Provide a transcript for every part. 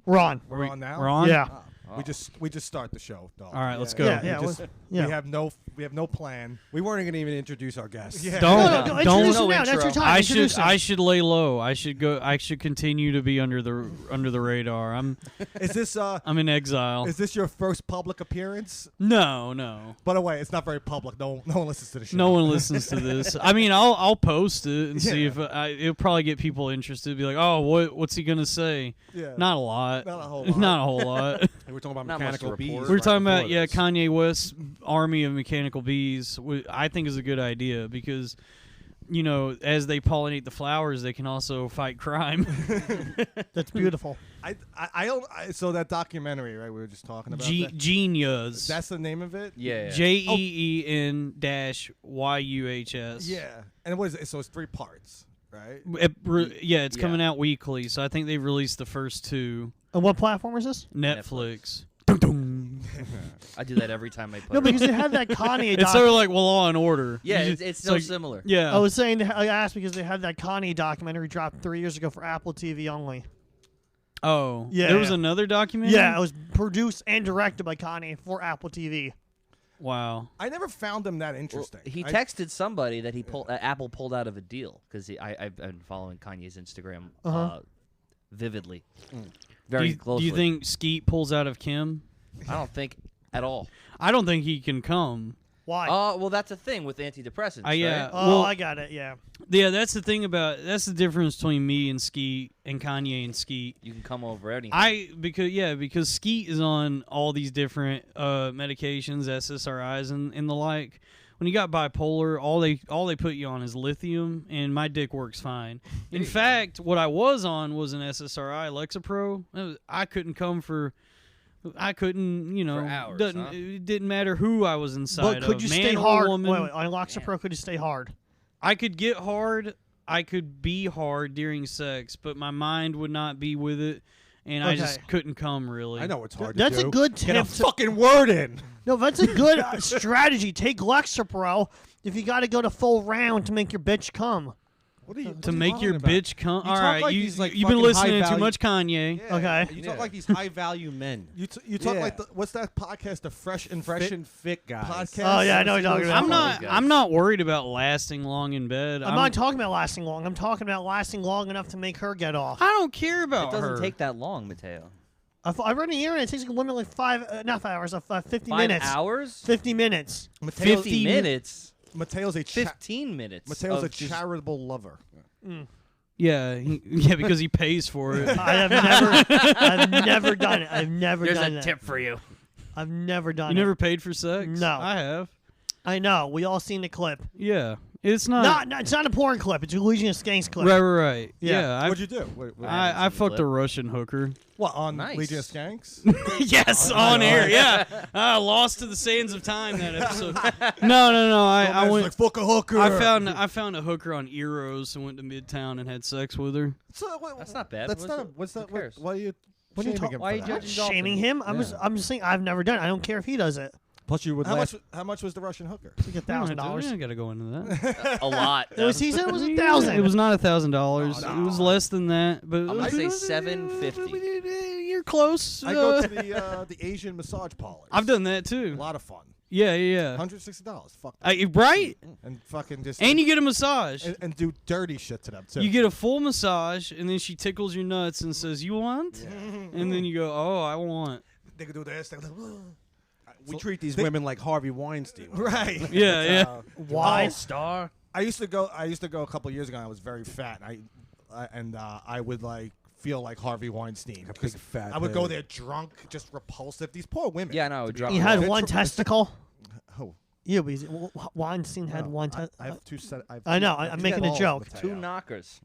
We're on. We're on now. We're on? Yeah. We just start the show, dog. All right, let's go. We have no plan. We weren't going to even introduce our guests. Yeah. Don't. Introduce Don't. him now. That's your time. I Introduce him. should lay low. I should continue to be under the radar. Is this I'm in exile. Is this your first public appearance? No. By the way, it's not very public. No one listens to the show. No one listens to this. I mean, I'll post it and see if it'll probably get people interested. Be like, oh, what's he gonna say? Yeah. Not a lot. Not a whole lot. Not a whole lot. We're talking about Not much to mechanical bees. report. We were talking about before this. Kanye West's army of mechanical bees. I think is a good idea because, as they pollinate the flowers, they can also fight crime. That's beautiful. So that documentary, right? We were just talking about. Genius. That's the name of it. Yeah. JEEN-YUHS. Yeah. And what is it? So it's 3 parts, right? It's coming out weekly. So I think they've released the first 2. And what platform is this? Netflix. I do that every time I play. No, because they had that Kanye It's sort of like Law and Order. Yeah, You it's just- so like- similar. Yeah. I was saying, I asked because they had that Kanye documentary dropped 3 years ago for Apple TV only. Oh. Yeah, There was yeah. another documentary? Yeah, it was produced and directed by Kanye for Apple TV. Wow. I never found them that Well, interesting. he texted somebody that Apple pulled out of a deal because I've been following Kanye's Instagram vividly, very closely. Do you think Skeet pulls out of Kim? I don't think at all. I don't think he can come. Why? Well, that's a thing with antidepressants. Yeah. right? Oh, I got it. Yeah. Yeah, that's the difference between me and Skeet and Kanye and Skeet. You can come over anything. Because Skeet is on all these different medications, SSRIs and the like. When you got bipolar, all they put you on is lithium, and my dick works fine. In fact, what I was on was an SSRI, Lexapro. I couldn't come for. I couldn't, For hours, It didn't matter who I was inside But could of, you man stay or hard? woman. Wait, on Loxapro, could you stay hard? I could get hard. I could be hard during sex, but my mind would not be with it, and I just couldn't come really. I know it's hard That's to do. a good tip. Get a fucking word in. No, that's a good strategy. Take Lexapro if you got to go to full round to make your bitch come. What are you To make your bitch come. You All talk right, like you've these, like, been fucking listening to high too much Kanye. Yeah, Okay. You talk like these high value men. You talk Yeah. like what's that podcast? The Fresh and Fit guys. podcast. Oh, yeah, I know what you're talking about. I'm not worried about lasting long in bed. I'm not talking about lasting long. I'm talking about lasting long enough to make her get off. I don't care It about doesn't her. take that long, Mateo. I read an year and it takes a woman like 5 hours, 50 5 minutes. hours? 50 minutes. 50 minutes? Mateo's a 15 minutes. Mateo's a of just- charitable lover. Yeah, because he pays for it. I've never done it. I've never There's done a it. tip for you. I've never done You it. never paid for sex? No. I have. I know. We all seen the clip. Yeah, it's not. Uh, It's not a porn clip. It's a Legion of Skanks clip. Right. Yeah. Yeah, What'd you do? I fucked a Russian hooker. What on Nice. Legion of Skanks? Yes, on air. Yeah, lost to the sands of time that episode. No. I went. like fuck a hooker. I found a hooker on Eros and went to Midtown and had sex with her. That's not bad. That's not. What's that? Who cares? Why are you? What are you shaming talking- him why for are you that? judging Dalton? Shaming him? I'm just saying I've never done it. I don't care if he does it. Plus, you would How much was the Russian hooker? It's like I $1,000. gotta go into that. A lot. He said it was $1,000. It was not $1,000. It was less than that. But I'm gonna say $750. You're close. I go to the Asian massage parlors. I've done that a too. lot of fun. Yeah. $160. Fuck that. Right? And fucking just And you get a massage. and do dirty shit to them too. You get a full massage, and then she tickles your nuts and says, "You want?" And then you go, "Oh, I want." They can do this. They can do, we treat these women like Harvey Weinstein. right. Yeah. Why? Star. I used to go a couple years ago. And I was very fat. And I would like feel like Harvey Weinstein A because big fat I would go head. there drunk, just repulsive. These poor women. Yeah, no, drop. He had They're one testicle. Oh, Yeah, but Weinstein had one testicle. I have two set. I know, I'm making a joke. Two knockers.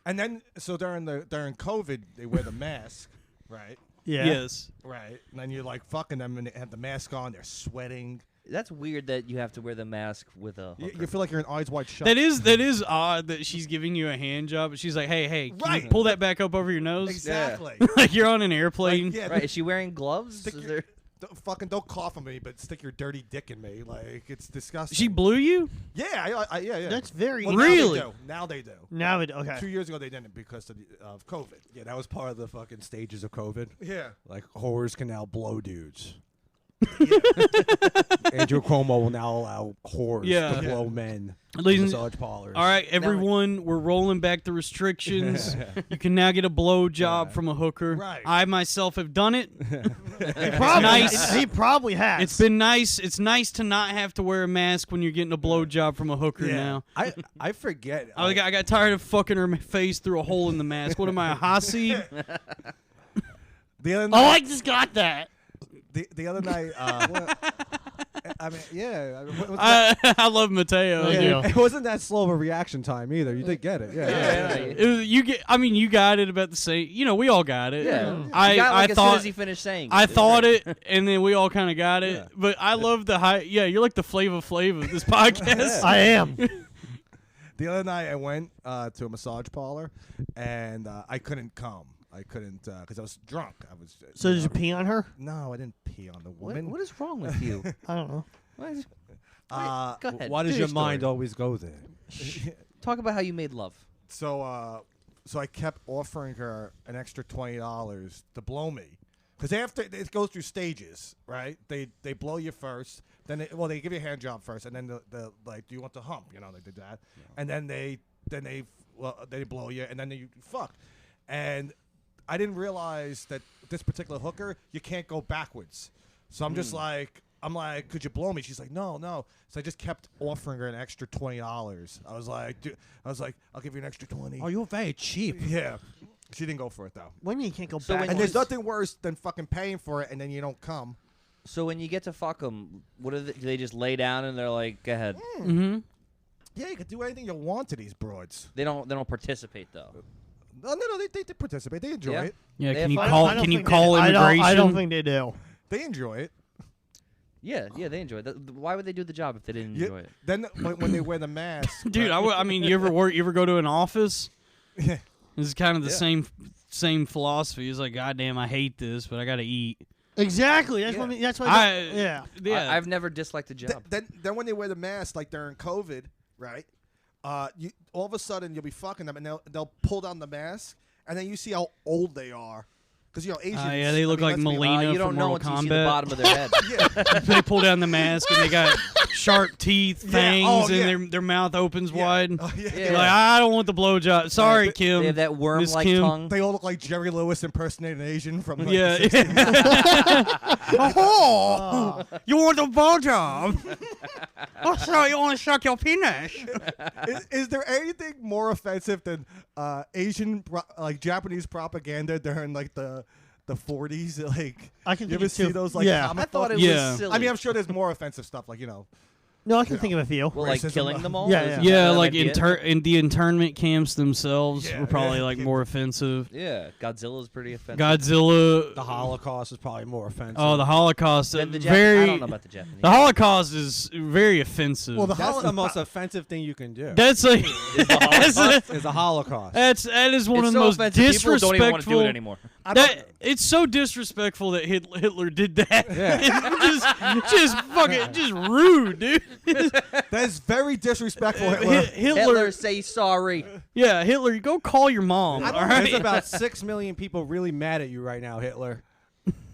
And then so during COVID, they wear the mask, right? Yeah. Yes. Right. And then you're like fucking them, and they have the mask on. They're sweating. That's weird that you have to wear the mask with a hooker. You feel like you're in Eyes Wide Shut. That is odd that she's giving you a hand job, but she's like, "Hey, can you Right. pull that back up over your nose?" Exactly. Like you're on an airplane. Like, yeah, Right? Is she wearing gloves? Stick Is your- there... don't cough on me, but stick your dirty dick in me. Like, it's disgusting. She blew you? Yeah, yeah. That's very Well, Really? Now they do. Now it okay. 2 years ago they didn't because of COVID. Yeah, that was part of the fucking stages of COVID. Yeah. Like whores can now blow dudes. Andrew Cuomo will now allow whores Yeah. to blow men. Ladies and- Massage parlors. All right, everyone, we're rolling back the restrictions. You can now get a blow job from a hooker. Right. I myself have done it. Probably, nice. He probably has. It's been nice. It's nice to not have to wear a mask when you're getting a blow job from a hooker now. I forget. I got tired of fucking her face through a hole in the mask. What am I, a Hasi? The other Oh, night, I just got that. the other night, I mean, yeah. I love Mateo. Yeah. dude. It wasn't that slow of a reaction time either. You did get it. Yeah. You got it about the same. We all got it. Yeah. I You got, like, as soon thought as he finished saying I it. thought it, and then we all kind of got it. Yeah. But I love the high. Yeah, you're like the Flava Flav of this podcast. I am. the other night I went to a massage parlor, and I couldn't come. I couldn't because I was drunk. I was. So did you pee on her? No, I didn't pee on the What, woman. what is wrong with you? I don't know. What is- Uh, Go ahead. Why does do your story. mind always go there? Talk about how you made love? So I kept offering her an extra $20 to blow me, because after it goes through stages, right? They blow you first, then they give you a hand job first, and then the like, do you want the hump? They did that, and then they blow you, and then you fuck, and I didn't realize that this particular hooker, you can't go backwards, so I'm just like. I'm like, could you blow me? She's like, no. So I just kept offering her an extra $20. I was like, I'll give you an extra 20. Oh, you're very cheap. Yeah. She didn't go for it though. What do you mean you can't go So back? when And you- there's nothing worse than fucking paying for it and then you don't come. So when you get to fuck them, do they just lay down and they're like, go ahead? Mm-hmm. Yeah, you can do anything you want to these broads. They don't participate though. No, they participate. They enjoy Yeah. it. Yeah, They can you have fun. call? I don't Can you think call they, immigration? I don't think they do. They enjoy it. Yeah, they enjoy it. Why would they do the job if they didn't enjoy it? Then when they wear the mask, Dude, I mean, you ever work? You ever go to an office? Yeah. This is kind of the Yeah. same philosophy. It's like, goddamn, I hate this, but I got to eat. Exactly. That's Yeah. what. That's what. Yeah. I've never disliked the job. then when they wear the mask, like during COVID, right? You all of a sudden you'll be fucking them and they'll pull down the mask and then you see how old they are. Because Asians. yeah, they look like let's be Melina. you don't from know Mortal until you see the Kombat. bottom of their head. Yeah. They pull down the mask and they got sharp teeth, Yeah, fangs, oh, yeah. and their mouth opens Yeah. wide. Oh, yeah. Yeah. You're like, I don't want the blowjob. Sorry, they- Kim. They have that Miss worm-like Kim. tongue. They all look like Jerry Lewis impersonating an Asian from like Yeah. the 60s. Oh, you want the blowjob? Oh, so you want to suck your penis? Is there anything more offensive than Asian like Japanese propaganda during like the 40s? Like I can you think ever of see two. those like Yeah. comic I thought it books? Yeah. was silly. I mean, I'm sure there's more offensive stuff like No, I can think of a few. well, like racism. killing them all. Yeah, Is yeah. that Yeah, an like idea? in the internment camps themselves Yeah, were probably yeah. like more offensive. Yeah, Godzilla's pretty offensive. Godzilla. The Holocaust is probably more offensive. Oh, the Holocaust. Then the very. I don't know about the Japanese. The Holocaust is very offensive. Well, the That's the most offensive thing you can do. that's like Is a Holocaust. that is one It's of the so most offensive, people don't even want to do disrespectful. it anymore. It's so disrespectful that Hitler did that. Yeah. just rude, dude. That's very disrespectful, Hitler. Hitler, say sorry. Yeah, Hitler, you go call your mom. All right. There's about 6 million people really mad at you right now, Hitler.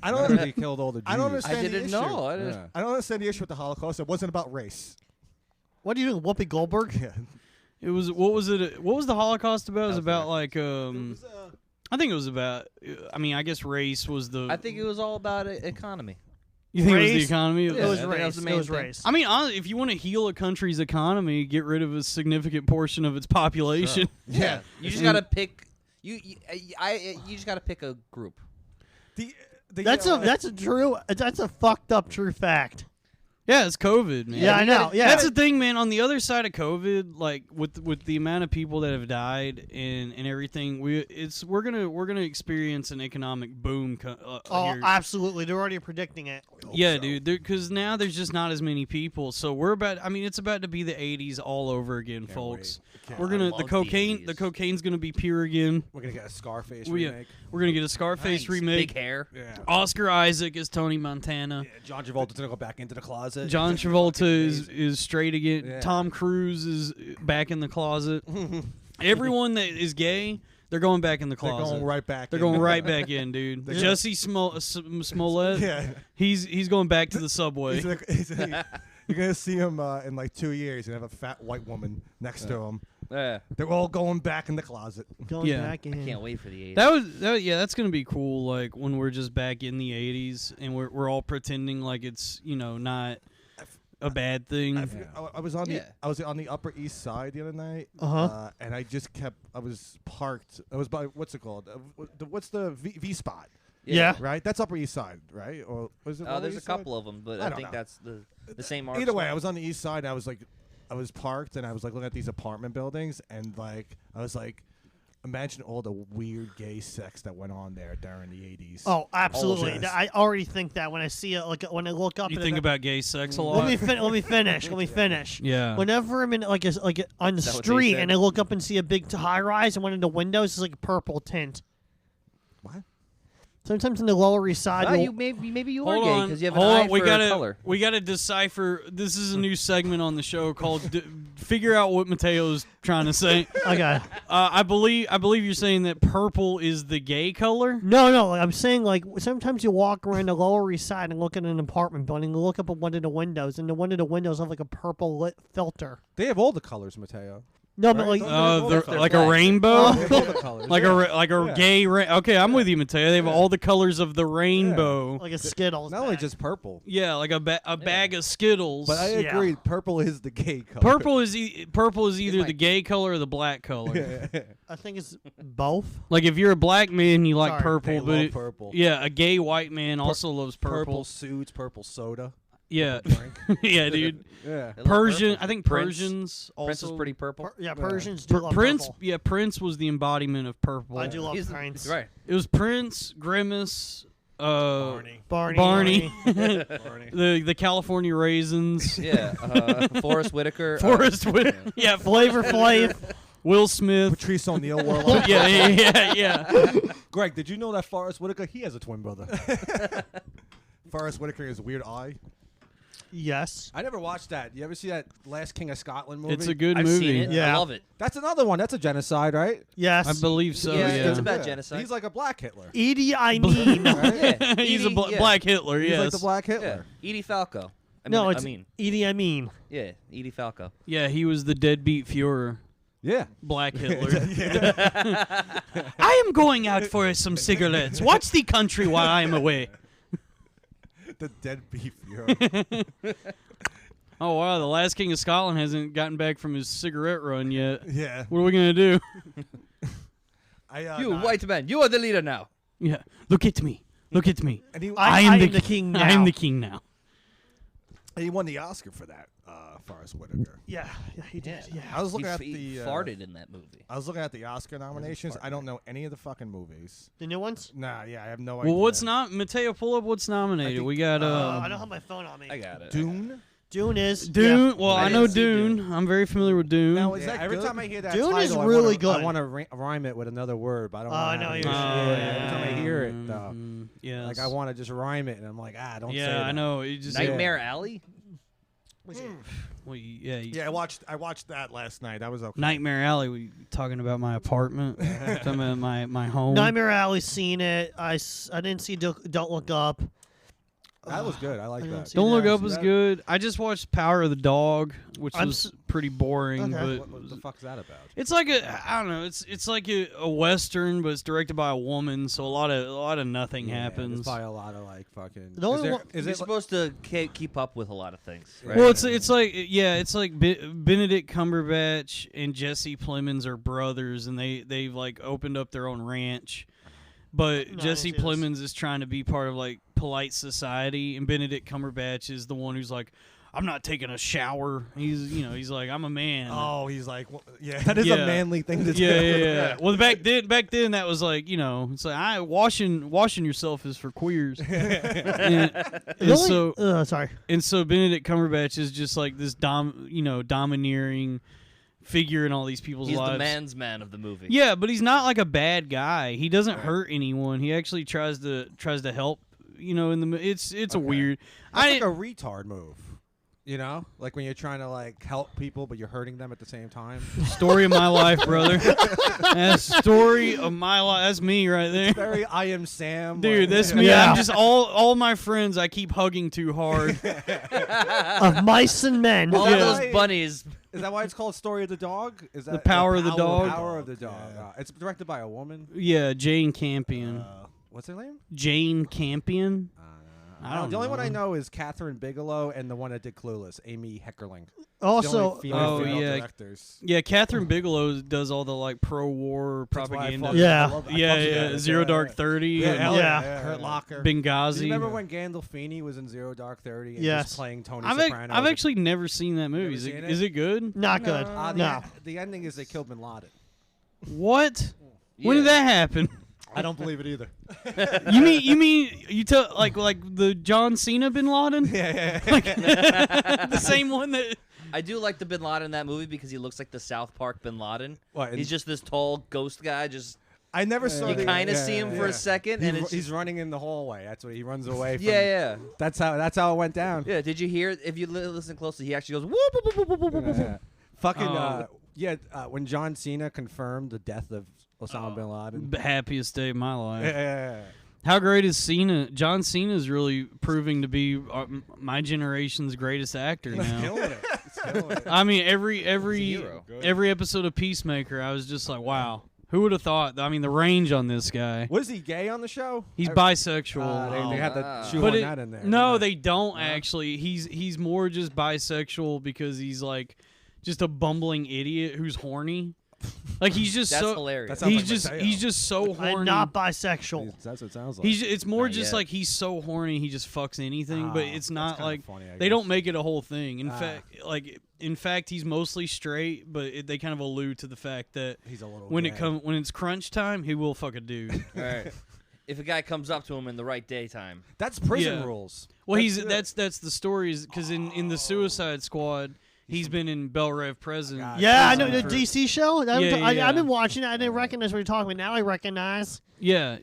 I Now don't. that he killed all the Jews. I don't understand I the didn't issue. know. I didn't. Yeah. I don't understand the issue with the Holocaust. It wasn't about race. What are you doing, Whoopi Goldberg? Yeah. It was what was it? What was the Holocaust about? It was about like I think it was about. I mean, I guess race was the. I think it was all about economy. you think it was race- the economy. It Yeah, was I think that race. was the It main was thing. race. I mean, honestly, if you want to heal a country's economy, get rid of a significant portion of its population. Yeah. You just gotta pick. You just gotta pick a group. The, That's a true. That's a fucked up true fact. Yeah, it's COVID, man. Yeah, I know. Yeah, That's the thing, man. On the other side of COVID, like with the amount of people that have died and everything, we're gonna experience an economic boom. Oh, here. absolutely. They're already predicting it. Yeah, dude. Because now there's just not as many people, so we're about. I mean, it's about to be the '80s all over again, folks. We're gonna love the the cocaine's gonna be pure again. We're gonna get a Scarface We- remake. We're gonna get a Scarface remake. Big hair. Yeah. Oscar Isaac is Tony Montana. Yeah, John Travolta's gonna go back into the closet. John Travolta is straight again. Yeah. Tom Cruise is back in the closet. Everyone that is gay, they're going back in the They're closet. going right back. They're in. going right back in, dude. They're Jesse Smollett, Yeah. he's going back to the subway. You're gonna see him in like 2 years and have a fat white woman next to him. Yeah. They're all going back in the closet. Going Yeah. back in. Can't wait for the 80s. That's gonna be cool. Like when we're just back in the '80s and we're all pretending like it's not a bad thing. I was on Yeah. I was on the Upper East Side the other night. And I just kept. I was parked. I was by what's it called? What's the V spot? Yeah. Right. That's Upper East Side, right? Or was it? Lower There's a East Side? couple of them, but I I don't think know. that's the same arc. Either way, I was on the East Side. And I was parked, and I was like looking at these apartment buildings, and like I was like, imagine all the weird gay sex that went on there during the '80s. Oh, absolutely. Yes. I already think that when I see it, like when I look up. You and think it- about gay sex a lot. Let me finish. Let me finish. Yeah. Whenever I'm in on the Is that what they street said? and I look up and see a big high rise and one of the windows is like a purple tint. What? Sometimes in the Lower East Side, Oh, you'll- you maybe you are Hold gay on, because you have an hold eye on. We for gotta color. we gotta decipher. This is a new segment on the show called "Figure Out What Mateo's Trying to Say." okay. I believe you're saying that purple is the gay color. No. I'm saying like sometimes you walk around the Lower East Side and look at an apartment building and look up at one of the windows, and the one of the windows have like a purple lit filter. They have all the colors, Mateo. No, but like They're they're like black. a rainbow, They have all the colors. like a Yeah. gay. Okay, I'm with you, Mateo. They have all the colors of the rainbow. like a Skittles. Not only bag. just purple, Yeah, like a bag of Skittles. but I Yeah. agree. Purple is the gay color. Purple is either like- the gay color or the black color. I think it's both. Like if you're a black man, you like Sorry, purple, they but love purple. yeah, a gay white man also loves Purple purple. suits, purple soda. Yeah, Drink. yeah, dude. Yeah. They love Persian. purple. I think Prince. Persians also. Prince is pretty purple. Yeah, Persians do love Prince. purple. Yeah, Prince was the embodiment of purple. I do love He's Prince. right. It was Prince, Grimace, Barney. the California Raisins, Yeah. Forrest Whitaker. Forrest Whitaker, yeah, Flavor Flav. Will Smith. Patrice O'Neill wore like yeah. Greg, did you know that Forrest Whitaker, he has a twin brother? Forrest Whitaker has a weird eye. Yes. I never watched that. You ever see that Last King of Scotland movie? It's a good I've movie. seen it. I Yeah. love it. That's another one. That's a genocide, right? Yes. I believe so. Yeah, Yeah, it's about genocide. He's like a black Hitler. Edie Amin. Right? Yeah. he's a Edie- yeah. Black Hitler. He's Yes. like the black Yeah. Hitler. Edie Falco. No, it's I mean, Edie Amin. yeah, Edie Falco. Yeah, he was the deadbeat Fuhrer. Yeah. Black Hitler. I am going out for some cigarettes. Watch the country while I am away. The dead beef. You're Oh wow, the last king of Scotland hasn't gotten back from his cigarette run yet. yeah. What are we gonna do? You nah, white man, you are the leader now. Yeah, look at me. Look at me. And he, I am the king I am now. the king now. he won the Oscar for that. Forrest Whitaker. Yeah, he did. Yeah. I was looking at He the. farted in that movie. I was looking at the Oscar nominations. I don't know any of the fucking movies. The new ones? Nah, yeah, I have no idea. Well, what's not Mateo? Pull up what's nominated. think, We got I don't have my phone on me. I got it. Dune? Dune is. Dune. Yeah. Well, I I know didn't see Dune. Dune. I'm very familiar with Dune. Now, is that every good? time I hear that Dune is title, really I good. want to rhyme it with another word, but I don't Oh, know. I know how to you're do it. saying. Yeah, every time I hear it, though. Yes. Like I want to just rhyme it, and I'm like, don't say Yeah, that. I know. It just Nightmare Alley. Well, yeah. Yeah, I watched that last night. That was okay. Nightmare Alley. We talking about my apartment? Talking about my home. Nightmare Alley, seen it. I didn't see Don't Look Up. That was good. I like I didn't that. see Don't Look that. Up was good. I just watched Power of the Dog, which I'm was s- pretty boring, Okay. but What the fuck's that about? it's like I don't know. It's like a western, but it's directed by a woman, so a lot of nothing Yeah, happens. There's probably a lot of like fucking. The only one- is You're it supposed to keep up with a lot of things. Right? Well, it's like Benedict Cumberbatch and Jesse Plemons are brothers, and they've like opened up their own ranch. But No, I Jesse didn't see this. Plemons is trying to be part of like polite society, and Benedict Cumberbatch is the one who's like, I'm not taking a shower. He's like, I'm a man. Oh, he's like, well, yeah. That is Yeah. a manly thing to do. Yeah. Well, back then that was like, it's like washing yourself is for queers. and so sorry. and so Benedict Cumberbatch is just like this domineering figure in all these people's He's lives. the man's man of the movie. Yeah, but he's not like a bad guy. He doesn't hurt anyone. He actually tries to help. In the it's a weird. That's like a retard move. Like when you're trying to like help people, but you're hurting them at the same time. Story of my life, brother. That's story of my life. That's me right there. Very I Am Sam. Dude, that's me. Yeah. I'm just all my friends I keep hugging too hard. Of mice and men. All Yeah. those bunnies. Is that why it's called Story of the Dog? Is that The Power of the Dog? Power of the Dog. It's directed by a woman. Yeah, Jane Campion. What's her name? Jane Campion? I don't The only one I know. know is Catherine Bigelow and the one that did Clueless, Amy Heckerling. Also, Oh, yeah. Directors. Yeah, Catherine Bigelow does all the like pro-war That's why I propaganda. fucking Yeah. love it. I Yeah, fucking yeah. love it. Zero Dark 30. Yeah, and hell yeah. Hurt Locker. Benghazi. Do you remember when Gandolfini was in Zero Dark 30 and Yes. just playing Tony I've Soprano? I've actually never seen that movie. Never Is seen it, it? is it good? not good. No. The ending is they killed Bin Laden. What? When did that happen? I don't believe it either. You tell like the John Cena Bin Laden? Yeah. The same one that I do like the Bin Laden in that movie because he looks like the South Park Bin Laden. What, He's just this tall ghost guy. Just I never saw you the kind of see him for a second, and He's running in the hallway. That's what he runs away from. yeah. That's how it went down. Yeah, did you hear? If you listen closely, he actually goes whoop whoop whoop whoop whoop whoop, whoop. Yeah. Fucking Oh. when John Cena confirmed the death of Osama bin Laden. happiest day of my life. Yeah. How great is Cena? John Cena is really proving to be my generation's greatest actor now. Killing it. He's killing it. I mean, every hero. every episode of Peacemaker, I was just like, wow, who would have thought? I mean, the range on this guy. Was he gay on the show? He's bisexual. They had to wow. shoehorn But that in there. no, didn't they don't actually. He's more just bisexual because he's like just a bumbling idiot who's horny. Like he's just That's so hilarious. That sounds he's like just Mateo. so I'm horny. not bisexual. That's what it sounds like. It's more Not just yet. like he's so horny he just fucks anything, but Ah, it's that's not kinda like funny, I they don't guess. make it a whole thing. Ah. In fact, he's mostly straight, but they kind of allude to the fact that He's a little when gay. when it's crunch time, he will fuck a dude. All right. If a guy comes up to him in the right daytime, That's prison Yeah. rules. Well, That's that's the story is because in the Suicide Squad, he's been in Bel Rev Prison. God. Yeah, I know prison the for- DC show. Yeah, I've been watching it. I didn't recognize what you're talking about. Now I recognize. Yeah.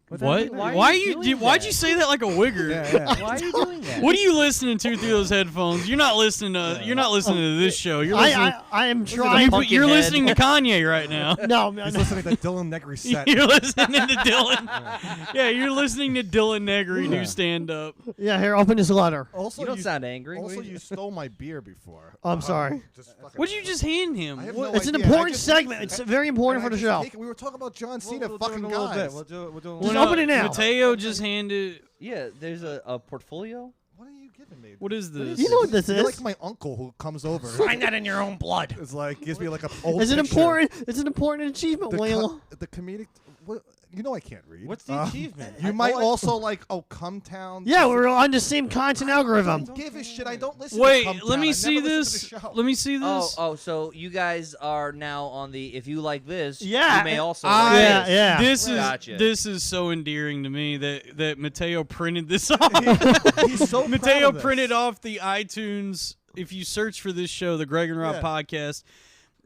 What? What? Why are Why you you? doing Why'd that? you say that like a wigger? Yeah. why are you doing that? What are you listening to through those headphones? You're not listening to. You're not listening to this show. You're listening. I am trying. You're Pumpkinhead. listening to Kanye right now. No, He's listening to Dylan Negri set. You're listening to Dylan. Yeah, you're listening to Dylan Negri do stand up. yeah. Here, open this letter. Also, You don't sound angry. Also, you stole my beer before. I'm sorry. Just fucking- What'd you just hand him? I have What- no It's an idea. important I just- segment. It's very important for the show. We were talking about John Cena, We'll do fucking it in a little guys. bit. We'll do it Just Well, open it now. Mateo just handed. Yeah, there's a portfolio. What are you giving me? What is this? You know what this You're is? like my uncle who comes over. Sign that in your own blood. It's like gives me like a old. It's an picture. important. It's an important achievement, The, Will. the comedic. What, you know I can't read. What's the achievement? You might also like Come Town. Yeah, we're on the same content I algorithm. don't give a shit. I don't listen. to Wait, Come let Town. me I see never listen this. to the show. Let me see this. Oh, so you guys are now on the. If you like this, Yeah, you may also. I- like Yeah, this. yeah. This is Gotcha. this is so endearing to me that Mateo printed this off. He's so proud Mateo of this. printed off the iTunes. If you search for this show, the Greg and Rob Yeah. podcast,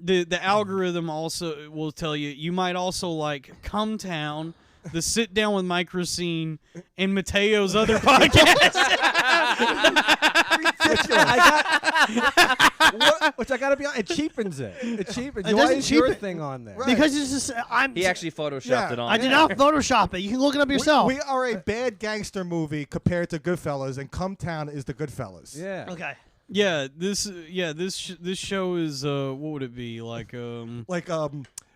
the algorithm also will tell you might also like Come Town, the Sit Down with Mike Racine, and Mateo's other podcast. Which I gotta be on. It cheapens it. It cheapens. It Why doesn't is your cheapen- thing on there? Right. Because it's just I'm. He actually photoshopped Yeah. it on. I did not Photoshop it. You can look it up yourself. We are a bad gangster movie compared to Goodfellas, and Come Town is the Goodfellas. Yeah. Okay. this show is what would it be like? Like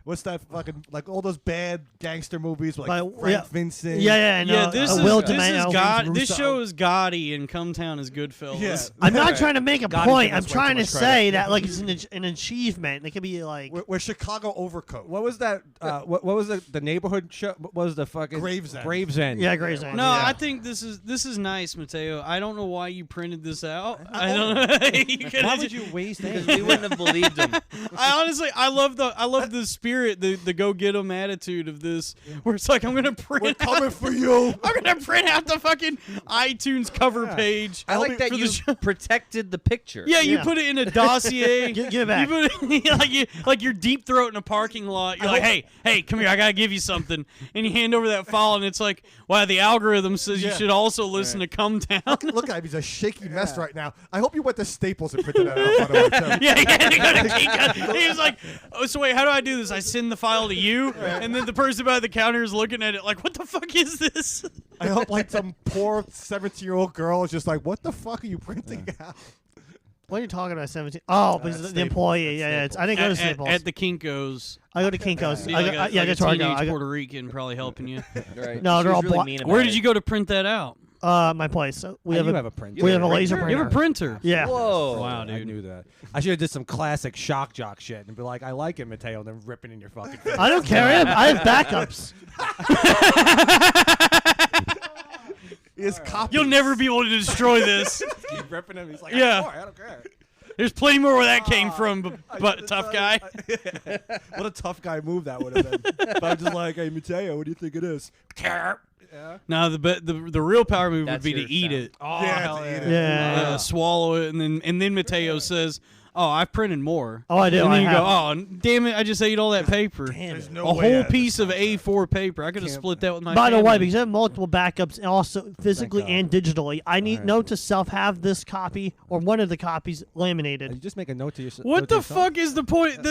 What's that fucking like all those bad gangster movies with, like Like, Frank yeah. Vincent? Yeah, and, Yeah, this Will is DeMeo. God. This Russo. show is gaudy, and Come Town is Goodfellas. Yeah. I'm not trying to make a God, point. he I'm gets way trying too to much say credit. that like it's an achievement. It could be like We're Chicago Overcoat. What was that? What was the neighborhood show? What was the fucking Gravesend. Gravesend. yeah, Grey's Anatomy. No, yeah. I think this is nice, Mateo. I don't know why you printed this out. I don't know. You could've Why ju- would you waste Because ink? we wouldn't have believed him. I honestly, I love the spirit, the go get 'em attitude of this, where it's like I'm gonna print. We're coming for you. I'm gonna print out the fucking iTunes cover page. I like that for the you show. protected the picture. Yeah, you Yeah. put it in a dossier. Give it back. You put it, like you're deep throat in a parking lot. You're like, hey, come here, I gotta give you something, and you hand over that file, and it's like, wow, the algorithm says you Yeah. should also listen to Come Town. Look at him. He's a shaky mess right now. I hope you went to Staples and printed that out. By the way, too. Yeah, he had to go to Kinko. He was like, oh, so wait, how do I do this? I send the file to you, and then the person behind the counter is looking at it like, what the fuck is this? I hope like some poor 17-year-old girl is just like, what the fuck are you printing out? What are you talking about? 17. Oh, but Staples. the employee. That's Yeah, I didn't go to Staples. At the Kinko's. I go to Kinko's. Be I like go, a, yeah, like that's a where I go. teenage I go. Puerto Rican probably helping you. Right. No, She they're was all really blo- mean Where about did it. you go to print that out? My place. So we You have have a printer. we have a Yeah. laser You printer. You have a printer. Yeah. Whoa. Wow, I dude. knew that. I should have did some classic shock jock shit and be like, I like it, Mateo, and then rip it in your fucking face. I don't care. I have backups. His copy. You'll never be able to destroy this. Keep ripping him. He's like, Yeah. I don't care. There's plenty more where that came from, but tough guy. What a tough guy move that would have been. If I'm just like, hey, Mateo, what do you think it is? Yeah. No, the real power move would That's be to your eat sound. it. Oh, Yeah, hell to yeah. eat it. Yeah. Swallow it, and then Mateo says, "Oh, I've printed more." Oh, I do. And then I you have. go, "Oh, damn it! I just ate all that paper. There's no A way whole out of piece this of A4 paper. I could have Can't- split that with my." By the way, family. because I have multiple backups, and also physically God. and digitally, I need Alright. note to self have this copy or one of the copies You laminated. just make a note to yourself. What the fuck is the point?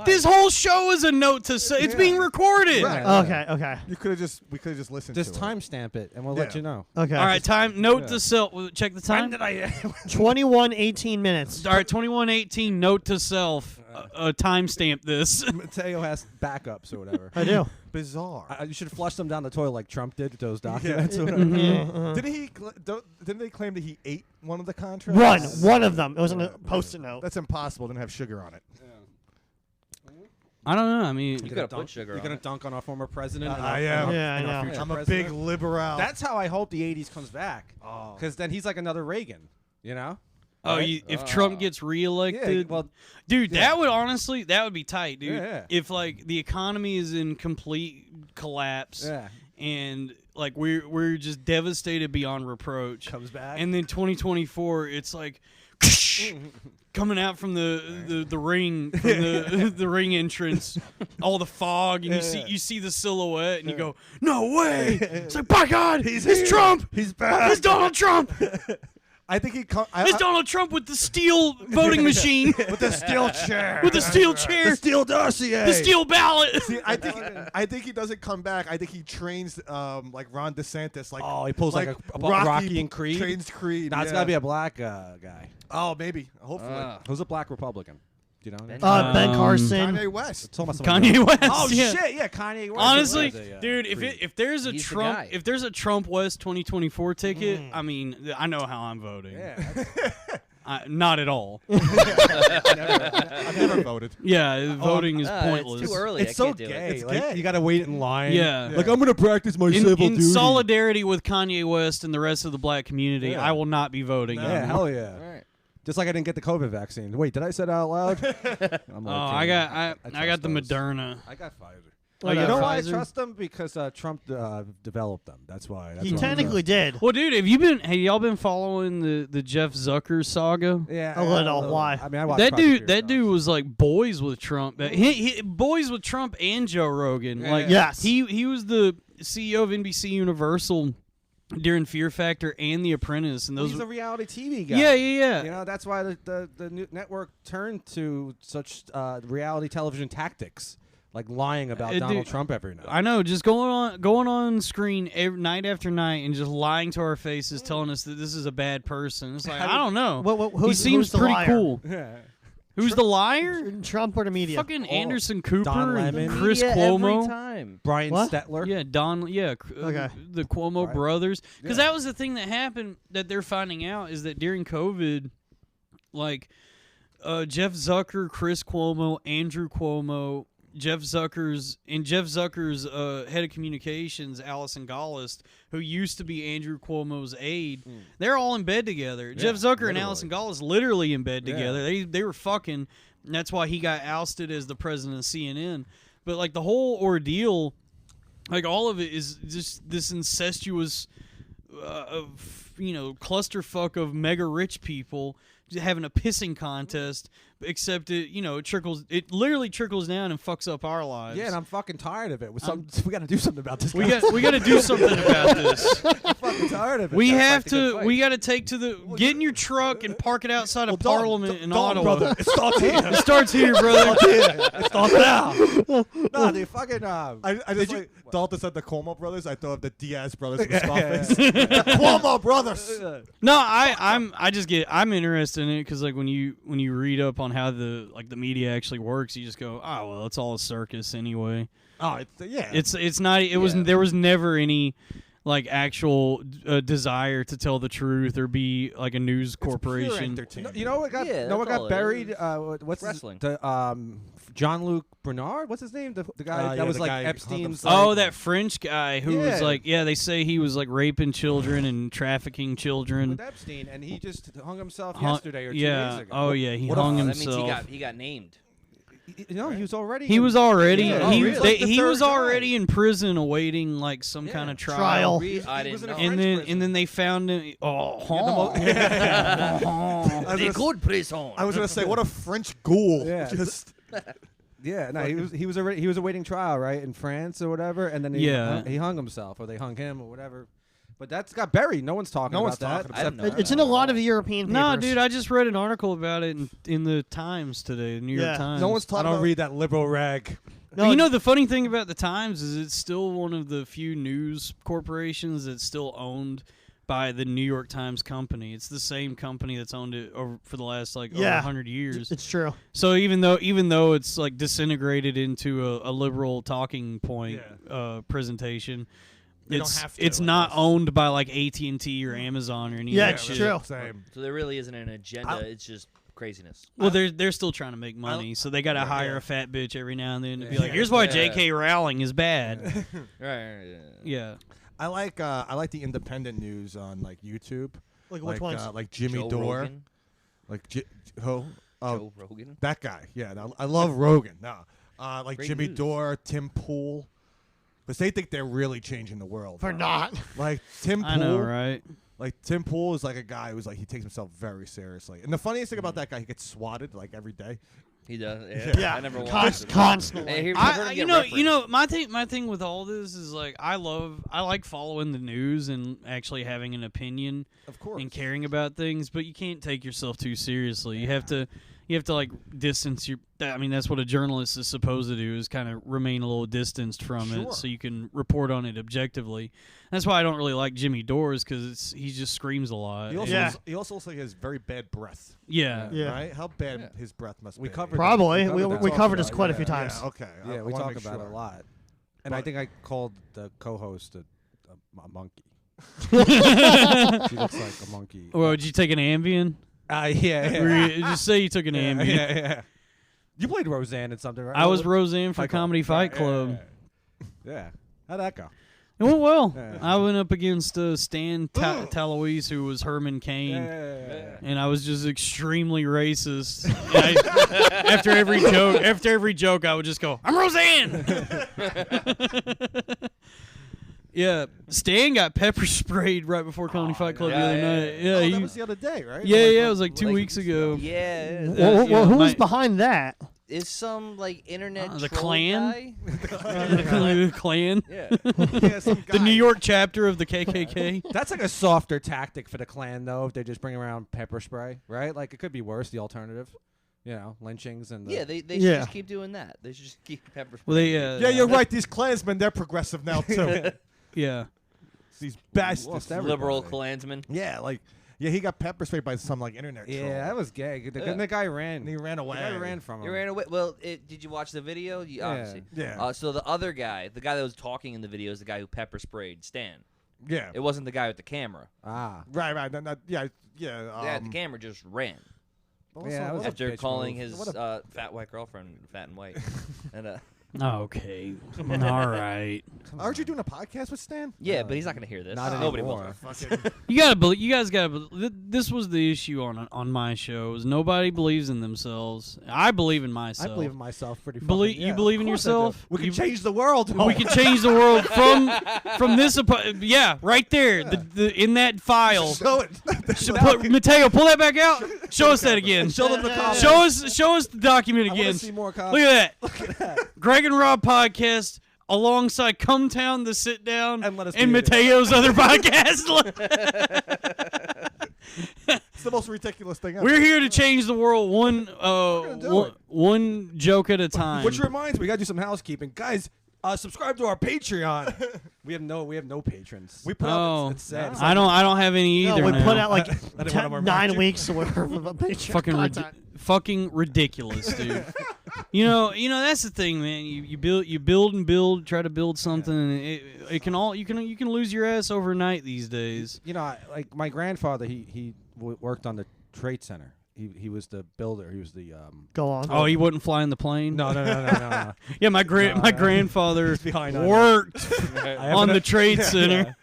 This whole show is a note to say. It's being recorded. Right. Okay. We could have just listened Just to timestamp it, and we'll let Yeah. you know. Okay. All right, time. Note Yeah. to self. Check the time. 21:18 minutes. All right, 21:18. Note to self. Timestamp this. Mateo has backups or whatever. I do. Bizarre. You should flush them down the toilet like Trump did with those documents. or Mm-hmm. whatever. Didn't they claim that he ate one of the contracts? One of them. It was on a post-it note. That's impossible. It didn't have sugar on it. I don't know. I mean, You could have put sugar You're on gonna it. dunk on our former president. and I our- am. and our- Yeah, I and our know. future I'm a president. big liberal. That's how I hope the '80s comes back. Oh. Because then he's like another Reagan. You know? oh, Right? if Trump gets reelected, well, dude, yeah. that would be tight, dude. Yeah. If like the economy is in complete collapse yeah. and like we're just devastated beyond reproach, Comes back. and then 2024, it's like coming out from the ring from the ring entrance, all the fog, and you see the silhouette, and you go, no way! It's like, by God, it's Trump! He's back. It's Donald Trump! I think he. It's Donald Trump with the steel voting machine, with the steel chair. with the steel chair, steel dossier. the steel ballot. See, I think he doesn't come back. I think he trains like Ron DeSantis. Like Oh, he pulls like a Rocky and Creed? Trains Creed. Nah, it's yeah. gotta be a black guy. Oh, maybe. Hopefully. Who's a black Republican? Do you know? Ben- Ben Carson. Kanye West. Tell me something Kanye else. West. Oh yeah. shit! Yeah, Kanye West. Honestly, Yeah. dude, if there's a He's the Trump guy. Trump West 2024 ticket, I mean, I know how I'm voting. Yeah. Not at all. I've never voted. Yeah, voting is pointless. It's too early. It's I so can't do gay. it. It's Like gay. you gotta wait in line. Yeah. Like I'm gonna practice my civil In duty. solidarity with Kanye West and the rest of the black community, Yeah. I will not be voting. Yeah, anymore. hell yeah. All right. Just like I didn't get the COVID vaccine. Wait, did I say that out loud? I'm Oh, like, I got I trust got the those. Moderna. I got Pfizer. Oh, You you know got why I Pfizer? trust them? Because Trump developed them. That's why. That's He why I technically did. Well, dude, have y'all been following the Jeff Zucker saga? trust. Yeah, A little. Why? I mean, I watched That Project dude, that Fear dude was like boys with Trump. He boys with Trump and Joe Rogan. Yeah. Like, Yes. he was the CEO of NBC Universal during Fear Factor and The Apprentice, and those. He's a reality TV guy. Yeah. You know, that's why the new network turned to such reality television tactics, like lying about Donald dude, Trump every night. I know, just going on screen night after night and just lying to our faces, telling us that this is a bad person. It's like, I don't know. Who's he seems the pretty liar? cool. Yeah. Who's the liar? Trump or the media? Fucking Anderson Cooper Don and Lemon. Chris Media Cuomo. every time. Brian What? Stetler. Yeah, Okay. the Cuomo Right. brothers. Because Yeah. that was the thing that happened that they're finding out is that during COVID, like Jeff Zucker, Chris Cuomo, Andrew Cuomo, Jeff Zucker's head of communications, Allison Gollust, who used to be Andrew Cuomo's aide, they're all in bed together. Jeff Zucker and literally. Allison Gollust literally in bed Yeah. together. They were fucking. And that's why he got ousted as the president of CNN. But like the whole ordeal, like all of it is just this incestuous, clusterfuck of mega rich people having a pissing contest. Except it literally trickles down and fucks up our lives. Yeah, and I'm fucking tired of it. We got to do something about this. we got to do something about this. I'm fucking tired of it. We Gotta have fight the good to. fight. We got to take to the. Get in your truck and park it outside of Parliament in Dalton, Ottawa. brother, it starts here. It starts here, brother. It starts now. No, they fucking. I just like Dalton said the Cuomo brothers. I thought of the Diaz brothers from Scarface. The Cuomo brothers. No, I'm interested in it because like when you read up on how the media actually works, you just go, oh well, it's all a circus anyway. Oh, yeah. It's not. It was there was never any like actual desire to tell the truth or be like a news corporation. You know what got Yeah, what that's all got it buried? is. What's Wrestling. Jean-Luc Bernard? What's his name? The guy that was the like guy Epstein's. hung Oh, that French guy who was Yeah. like, they say he was like raping children and trafficking children. with Epstein, and he just hung himself Hung- yesterday or 2 yeah. days ago. Oh yeah, he What a- hung That means himself. he got named. You know, he was already. He was already Yeah. he Oh, was really? he The was third guy. already in prison awaiting like some Yeah. kind of Trial. I was didn't in a know. French prison. and then they found him. The good prison. I was gonna say, what a French ghoul. Yeah. Just Yeah, no, he was awaiting trial, right, in France or whatever, and then he hung himself, or they hung him, or whatever. But that's got buried. No one's talking No about one's that. talking I didn't know It's in a lot of the European papers. No, dude, I just read an article about it in the Times today, the New York Yeah. Times. no one's I talking don't about. read that liberal rag. No, You know, the funny thing about the Times is it's still one of the few news corporations that's still owned by the New York Times company. It's the same company that's owned it for the last over 100 years. it's true. So even though it's like disintegrated into a liberal talking point presentation, They don't it's have to, it's I not guess. owned by like AT&T or Amazon or any Yeah, of that it's shit. true. Same. So there really isn't an agenda. It's just craziness. Well, they're still trying to make money, so they got to hire yeah. a fat bitch every now and then to be like, "Here's why J.K. Rowling is bad." Right. Yeah. I like the independent news on like YouTube. Like which ones? Like Jimmy Joe Dore. Rogan. Like who? Oh, Joe Rogan. that guy. Yeah, no, I love Rogan. No, like Great Jimmy news. Dore, Tim Pool, because they think they're really changing the world. For not. Like Tim Pool. I know, right? Like Tim Pool is like a guy who's like he takes himself very seriously. And the funniest thing about that guy, he gets swatted like every day. He does. Yeah. I never watched it. Constantly. Hey, I've heard him get referenced. My thing with all this is like I like following the news and actually having an opinion Of course. and caring about things, but you can't take yourself too seriously. You have to like distance your. I mean, that's what a journalist is supposed to do: is kind of remain a little distanced from Sure. it, so you can report on it objectively. That's why I don't really like Jimmy Dores because he just screams a lot. He also, Yeah. he also looks like he has very bad breath. Yeah. Yeah. Right? How bad his breath must We be. covered Probably. that. We covered this that, quite a yeah. few times. Yeah, okay. Yeah, I we wanna talk make about sure. it a lot. And I But- think I called the co-host a monkey. She looks like a monkey. Well, did you take an Ambien? Yeah. Or just say you took an Ambien. Yeah. You played Roseanne in something, right? I was Roseanne for Fight Club. Comedy Fight Yeah, Club. Yeah. How'd that go? It went well. Yeah. I went up against Stan Taloise, who was Herman Cain. Yeah. And I was just extremely racist. And after every joke, I would just go, "I'm Roseanne." Yeah, Stan got pepper sprayed right before Comedy Fight Club the yeah, other yeah, night. yeah. Yeah, That was the other day, right? it was like 2 weeks ago. Yeah. Well, who was my- behind that? Is some like internet the troll Klan? guy? The Klan, Yeah. Yeah, some the guy. New York chapter of the KKK. That's like a softer tactic for the Klan, though, if they just bring around pepper spray, right? Like, it could be worse, the alternative. You know, lynchings and the... Yeah, they should Yeah. just keep doing that. They should just keep pepper spray. Well, they Yeah, you're right. These Klansmen, they're progressive now, too. yeah. These bastards. Lost liberal everybody. Klansmen. Yeah, like, Yeah, he got pepper sprayed by some internet troll. Yeah, that was gay. The guy ran. And he ran away. The guy ran from him. You ran away. Well, did you watch the video? Obviously. Yeah. So the other guy, the guy that was talking in the video, is the guy who pepper sprayed Stan. Yeah. It wasn't the guy with the camera. Ah. Right. Yeah. The camera just ran Yeah, that was a after bitch calling move. his fat white girlfriend fat and white. And Okay. All right. Aren't you doing a podcast with Stan? yeah, but he's not gonna hear this. Not Nobody anymore. will. You guys gotta. This was the issue on my show. Is nobody believes in themselves. I believe in I myself. believe in myself pretty. You believe in yourself? We can You- change the world. We can change the world from this. Yeah, right there. The in that file. Show it. Mateo, pull that back out. Show us that again. Show them the comments. Show us the document I want again. to see more Look comments. at that. Greg and Rob podcast alongside Come Town, The Sit Down, And Let Us and Be Mateo's other podcast. It's the most ridiculous thing ever. We're here to change the world do it. one joke at a time. Which reminds me, we gotta do some housekeeping, guys. Subscribe to our Patreon. we have no patrons. We put Oh, out. It's sad. I don't have any either. No, we now. put out like I didn't want to 9 remind weeks worth of a Patreon content. fucking ridiculous, dude. you know that's the thing, man. You build and build, try to build something, and it can all you can lose your ass overnight these days. You know, like my grandfather, he worked on the Trade Center. He was the builder. He was the Go on. Oh, he wouldn't fly in the plane. No. Yeah, my grandfather behind on worked I on have the Trade Center.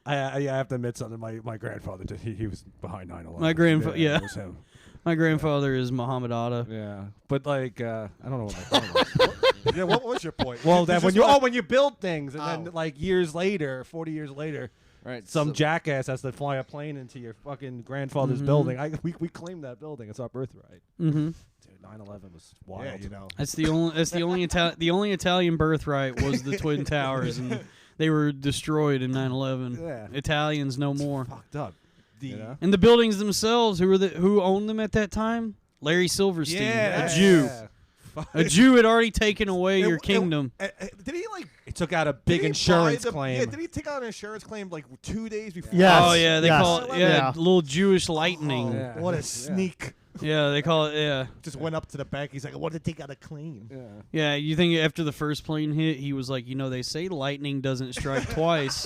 I have to admit something. My grandfather did. He was behind 9/11. My grandfather, yeah. it was him. My grandfather is Muhammad Atta. Yeah, but I don't know what my point was. Yeah. What was your point? Well, that Just when you build things, and then Oh. years later, 40 years later, Right. some so- jackass has to fly a plane into your fucking grandfather's building. We claim that building. It's our birthright. Mm-hmm. Dude, 9/11 was wild. Yeah, you know. That's the only Italian birthright was the Twin Towers, and they were destroyed in 9/11. Yeah. Italians no more. Fucked up. You know? And the buildings themselves, who owned them at that time? Larry Silverstein, a Jew. A Jew had already taken away your kingdom. Did he He took out a did big he insurance buy the- claim. Yeah, did he take out an insurance claim 2 days before? Yes. Oh yeah, they yes. call it Yeah. little Jewish lightning. Oh, Yeah. what a Yeah. sneak! Yeah, they call it Just went up to the bank. He's like, "What did they got to claim?" Yeah. Yeah, you think after the first plane hit, he was like, they say lightning doesn't strike twice.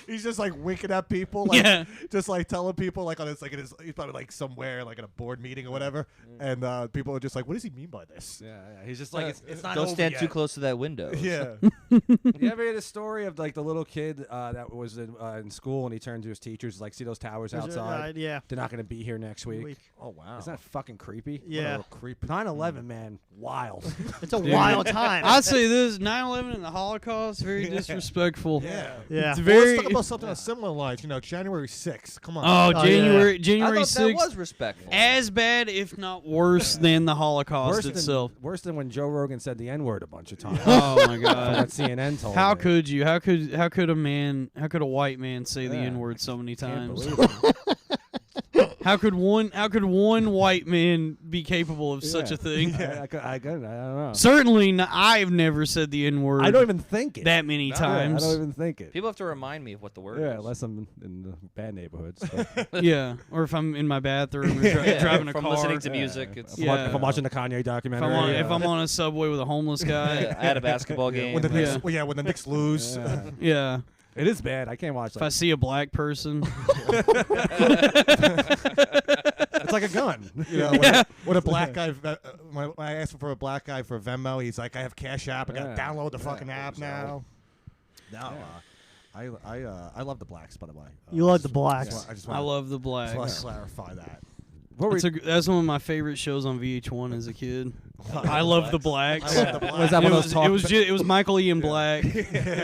He's just winking at people, Yeah. just telling people on his he's probably somewhere in a board meeting or whatever, and people are just like, "What does he mean by this?" Yeah. He's just like, it's not Don't over stand yet. too close to that window. Yeah, You ever hear the story of the little kid that was in school and he turned to his teachers see those towers outside? Yeah. They're not going to be here next week. Oh wow, Isn't that fucking creepy? Yeah. creep. 9/11, man, wild. It's a wild time. I'd say this: 9/11 and the Holocaust, very disrespectful. Yeah. yeah. It's Well, very. let's talk about something on similar lines. January 6th. Come on. Oh, Oh, January I January thought that 6th, was respectful. as bad, if not worse, than the Holocaust itself. Worse than when Joe Rogan said the N-word a bunch of times. Oh my From God! what CNN told How me. could you? How could a white man say the Yeah. N-word so many Can't times? believe it. How could one white man be capable of such a thing? I don't know. Certainly, I've never said the N-word. I don't even think it. that many Yeah, times. I don't even think it. People have to remind me of what the word Yeah, is. unless I'm in the bad neighborhoods. But Yeah, or if I'm in my bathroom or Yeah, driving a from car. listening to music. Yeah, It's if I'm watching- Yeah. if I'm watching the Kanye if documentary. I'm on a subway with a homeless guy. Yeah, I had a basketball game. When the Knicks, Yeah. well, yeah, when the Knicks lose. Yeah. Yeah. It is bad. I can't watch If I that. see a black person, It's like a gun. When a black guy, when I asked for a black guy for Venmo, he's like, "I have Cash App. I got to Yeah. download the Yeah, fucking of app course, now." No, I love the blacks, by the way. You love the blacks. I just I want love the to blacks. clarify that. What were That's one of my favorite shows on VH1 as a kid. I love the blacks. I love the blacks. Was that It one of was, those talk it was Michael Ian Black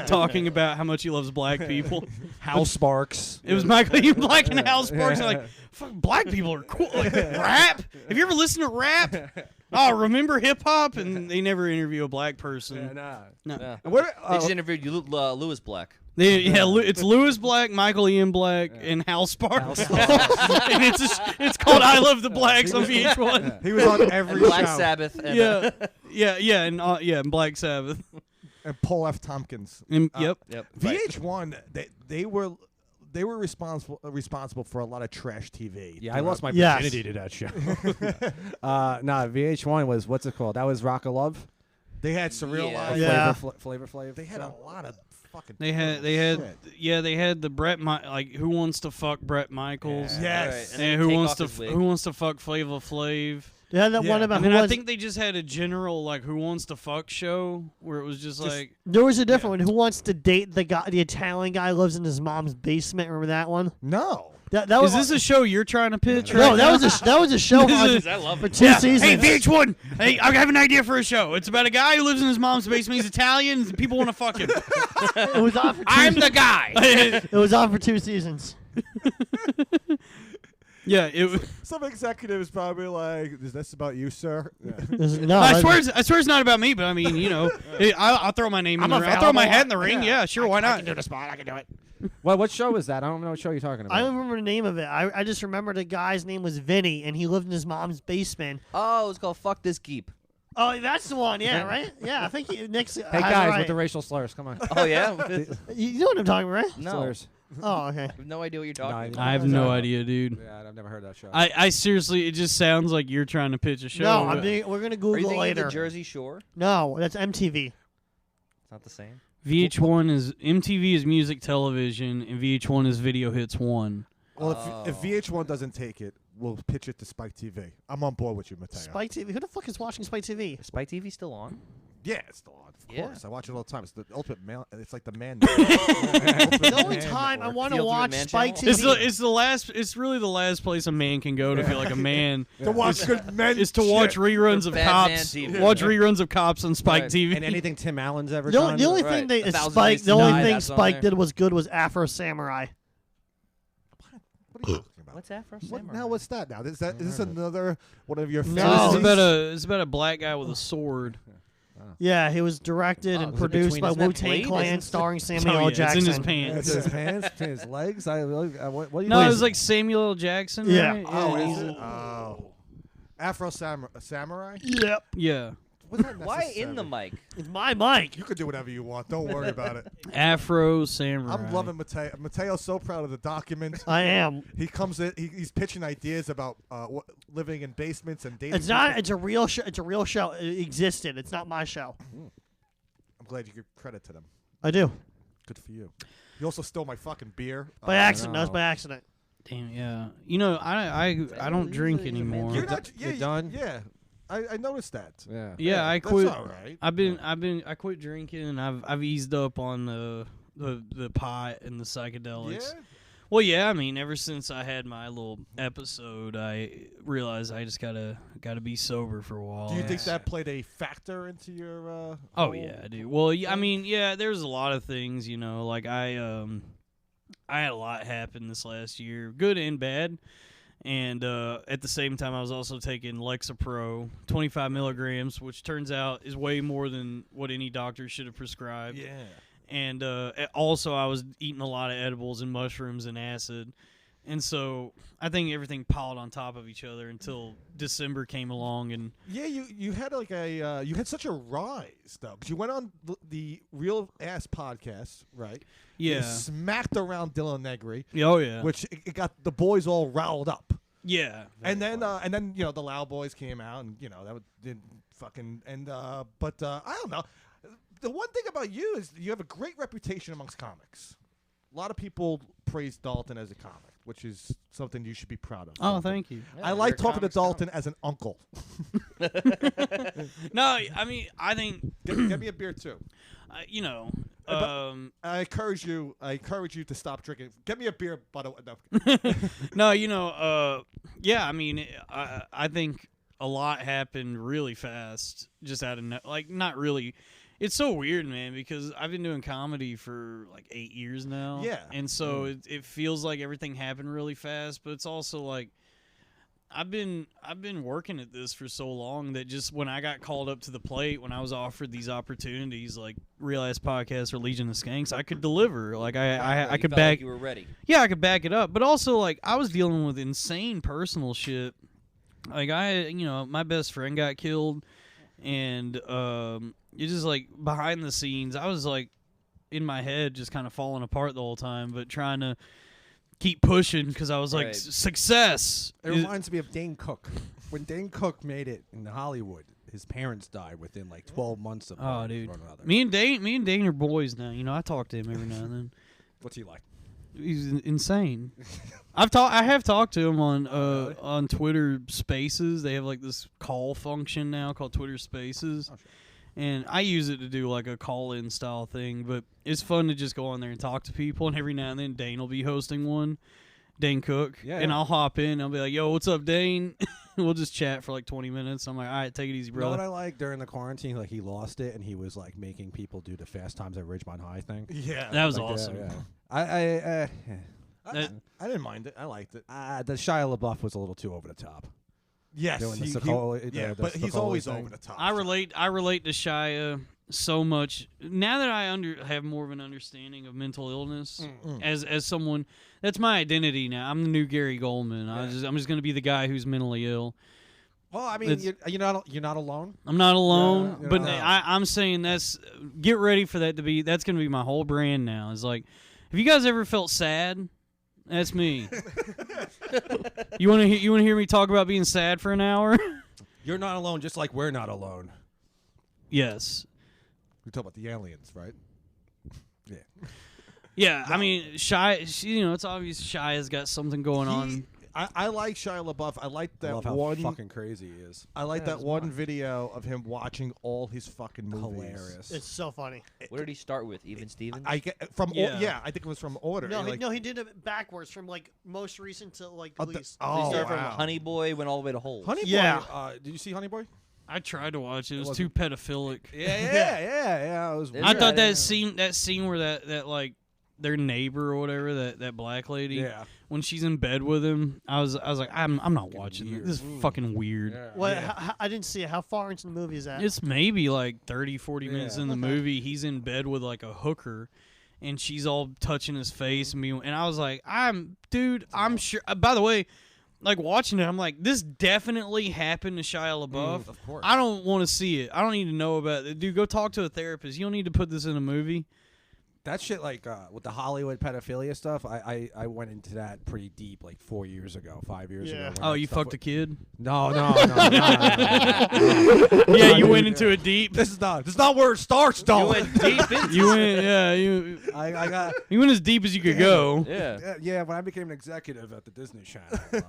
talking about how much he loves black people. House Sparks? It was Michael Ian Black and Hal Sparks. And like, fuck, black people are cool. Like, rap? Have you ever listened to rap? Oh, remember hip hop? And they never interview a black person. No. Yeah. And what, They just interviewed Lewis Black. It's Lewis Black, Michael Ian Black, and Hal Sparks. And it's called I Love the Blacks on VH1. He was on every Black show. Sabbath. And, and Black Sabbath. And Paul F. Tompkins. And, yep. Yep. VH1, they were they were responsible for a lot of trash TV. Yeah, I lost my Yes. virginity to that show. Nah, VH1 was, what's it called? That was Rock of Love? They had Surreal Yeah. Life. Yeah. Flavor Flav. They had a lot of fucking. They had the Brett like Who Wants to Fuck Brett Michaels. Yeah. Right, Yes. and then And take off his wig. Who Wants to Fuck Flava Flav. They had that Yeah. one about And who then I was, think they just had a general like Who Wants to Fuck show where it was just like there was a different one. Who wants to date the guy? The Italian guy who lives in his mom's basement. Remember that one? No. That is was this a show you're trying to pitch? no? right That now? was a show This on, is- I love for it. 2 seasons. Hey, VH1! Hey, I have an idea for a show. It's about a guy who lives in his mom's basement. He's Italian. And people want to fuck him. It was on for 2 I'm the guy. It was on for 2 seasons. Yeah, it was. Some executive is probably like, "Is this about you, sir?" Yeah. No, I swear it's not about me, but I mean, you know, I'll throw my name in the ring. I'll throw my hat in the ring. Yeah, sure, why not? the spot. I can do it. Well, what show is that? I don't know what show you're talking about. I don't remember the name of it. I just remember the guy's name was Vinny, and he lived in his mom's basement. Oh, it's called Fuck This Geep. Oh, that's the one. Yeah, right. Yeah, I think Nick's. Hey, guys, with the racial slurs, come on. Oh, yeah? you know what I'm talking about, right? No. Slurs. Oh, okay. I have no idea what you're talking about. I have no idea, dude. Yeah, I've never heard that show. I seriously, it just sounds like you're trying to pitch a show. No, but we're gonna Are you Google thinking later. the Jersey Shore? No, that's MTV. It's not the same. VH1 is MTV is music television, and VH1 is Video Hits 1. Well, if VH1 doesn't take it, we'll pitch it to Spike TV. I'm on board with you, Mateo. Spike TV. Who the fuck is watching Spike TV? Is Spike TV still on? Yeah, it's still on. Of Yeah. course, I watch it all the time. It's the ultimate man. It's like the man. The only time I want The to Ultimate watch Man Spike channel? TV. It's really the last place a man can go to feel like a man. to watch good men. Is to watch shit. reruns of Batman Cops. TV. Watch reruns of Cops on Spike Right. TV. And anything Tim Allen's ever The done. only Right. thing they 1,000 Spike. Ways The to only Die, thing that's on Spike there. did was good was Afro Samurai. What are you talking about? What's Afro What, Samurai? now what's that? Now is this another one of your No. fantasies? It's about a black guy with a sword. Yeah, he was directed and was it produced between by his Wu blade? Tang Clan, Isn't- starring Samuel Oh, L. yeah, it's Jackson. in his It's pants. his hands, between his legs. What do you No, it think? was like Samuel L. Jackson. Yeah. Right? Oh, yeah. is it? Oh, Afro Samurai. Yep, Yeah. What's that Why in the necessary? mic? it's my mic. You could do whatever you want. Don't worry about it. Afro Samurai. I'm loving Mateo. Mateo's so proud of the document. I am. He comes in. He's pitching ideas about living in basements and dating. It's not. people. It's a real show. It's a real show. It existed. It's not my show. I'm glad you give credit to them. I do Good for you. You also stole my fucking beer. by accident. no. That was by accident. Damn, yeah. You know, I don't drink He's a man. anymore. You're not. You're Yeah, done? Yeah, I noticed that. Yeah. Yeah, I that's quit. all right. I quit drinking, and I've eased up on the pot and the psychedelics. Yeah. Well, yeah, I mean, ever since I had my little episode, I realized I just gotta be sober for a while. Do you think that played a factor into your? Oh whole- yeah, I do. Well, I mean, yeah, there's a lot of things, you know. Like I had a lot happen this last year, good and bad. And at the same time, I was also taking Lexapro, 25 milligrams, which turns out is way more than what any doctor should have prescribed. Yeah. And also, I was eating a lot of edibles and mushrooms and acid. And so I think everything piled on top of each other until December came along. And Yeah, you had like a you had such a rise though, because you went on the Real Ass podcast, right? You yeah. smacked around Dylan Negri, Oh, yeah. which it got the boys all riled up. Yeah. And then the Loud Boys came out, and that did fucking but I don't know. The one thing about you is you have a great reputation amongst comics. A lot of people praise Dalton as a comic, which is something you should be proud of. Oh, Dalton. thank you. Yeah, I you're like a talking to comics Dalton as an uncle. No, I mean, I think, Get me a beer too. you know, I encourage you to stop drinking. Get me a beer, by the way. No. no, you know, yeah, I mean, I think a lot happened really fast, just out of not really. It's so weird, man, because I've been doing comedy for like 8 years now. Yeah. And so it feels like everything happened really fast, but it's also like I've been working at this for so long that just when I got called up to the plate, when I was offered these opportunities like Real Ass Podcast or Legion of Skanks, I could deliver. Like I You could felt back like you were ready. yeah, I could back it up, but also like I was dealing with insane personal shit. Like my best friend got killed, and it's just like behind the scenes, I was like in my head just kind of falling apart the whole time, but trying to keep pushing because I was like, Right. success. It reminds me of Dane Cook. When Dane Cook made it in Hollywood, his parents died within like 12 months of Oh, one dude. another. Me and Dane are boys now. You know, I talk to him every now and then. What's he like? He's insane. I have talked to him on Twitter Spaces. They have like this call function now called Twitter Spaces. Oh, sure. And I use it to do like a call-in style thing, but it's fun to just go on there and talk to people. And every now and then, Dane will be hosting one, Dane Cook, and I'll hop in. I'll be like, "Yo, what's up, Dane?" We'll just chat for like 20 minutes. I'm like, "All right, take it easy, You know brother." what I like during the quarantine? Like he lost it, and he was like making people do the Fast Times at Ridgemont High thing. Yeah, That was Like, awesome. I I didn't mind it. I liked it. the Shia LaBeouf was a little too over the top. Yes, Doing the he- Sicoli- yeah, the but he's Sicoli always thing. over the top. I relate to Shia so much now that I have more of an understanding of mental illness as someone that's my identity now. I'm the new Gary Goldman. I'm just going to be the guy who's mentally ill. Well, I mean, you're not alone. I'm not alone, Yeah, but no. I'm saying get ready for that's going to be my whole brand now. It's like, have you guys ever felt sad? That's me. You want to hear me talk about being sad for an hour? You're not alone, just like we're not alone. Yes. We talk about the aliens, right? Yeah. Yeah, I mean, it's obvious Shy has got something going on. I like Shia LaBeouf. I like I that love how one. fucking crazy he is. I like Yeah, that it's one fun. video of him watching all his fucking movies. Hilarious. It's so funny. What did he start with? Even Stevens? I get from Yeah. I think it was from order. No, Like, he did it backwards from like most recent to like oh, least. He oh, started wow. from Honey Boy, went all the way to Holes. Honey Yeah. Boy. Did you see Honey Boy? I tried to watch it. It was wasn't- too pedophilic. Yeah. It was. It's I thought right. that scene where that like their neighbor or whatever, that black lady, Yeah. when she's in bed with him, I was like, I'm not watching this. weird. This is fucking weird. Yeah. What? I didn't see it. How far into the movie is that? It's maybe like 30, 40 minutes Yeah. in the movie. He's in bed with like a hooker, and she's all touching his face and I was like, I'm sure. By the way, like watching it, I'm like, this definitely happened to Shia LaBeouf. Of course. I don't want to see it. I don't need to know about it. Dude, go talk to a therapist. You don't need to put this in a movie. That shit, like with the Hollywood pedophilia stuff, I went into that pretty deep, like 5 years ago. Yeah. when Oh, that you stuff fucked a kid? No. Yeah, you went into it deep. This is not where it starts, You though. went deep into You went, yeah, you I went as deep as you could go. Yeah. yeah. When I became an executive at the Disney Channel, there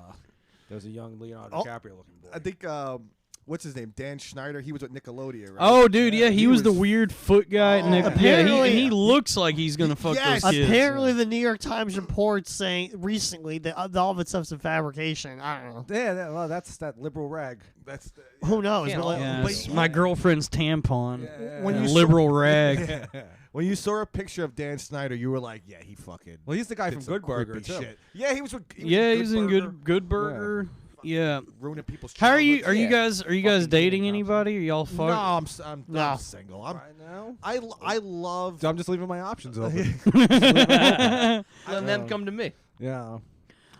was a young Leonardo Oh, DiCaprio looking boy. I think what's his name? Dan Schneider. He was with Nickelodeon, right? Oh, dude, yeah, he He was the was- weird foot guy. Oh. Nick, Apparently- and he looks like he's gonna fuck Yes. those kids. Apparently, the New York Times reports saying recently that all of it's stuff's a fabrication. I don't know. Yeah, well, that's that liberal rag. That's Who knows? Can't But, like, Yeah, But- it's my girlfriend's tampon. When A you liberal rag. when you saw a picture of Dan Snyder, you were like, yeah, he fucking. Well, he's the guy did from some Good Burger creepy too. shit. Yeah, he was. Yeah, he's in Burger, Good Burger. Yeah. ruining people's. How are you? childhoods. Are you Yeah. guys? Are you guys Fucking dating Jimmy Thompson. anybody? Are y'all No, fuck? I'm No. single. Right now, I love. I'm just leaving my options open. Let them come to me. Yeah.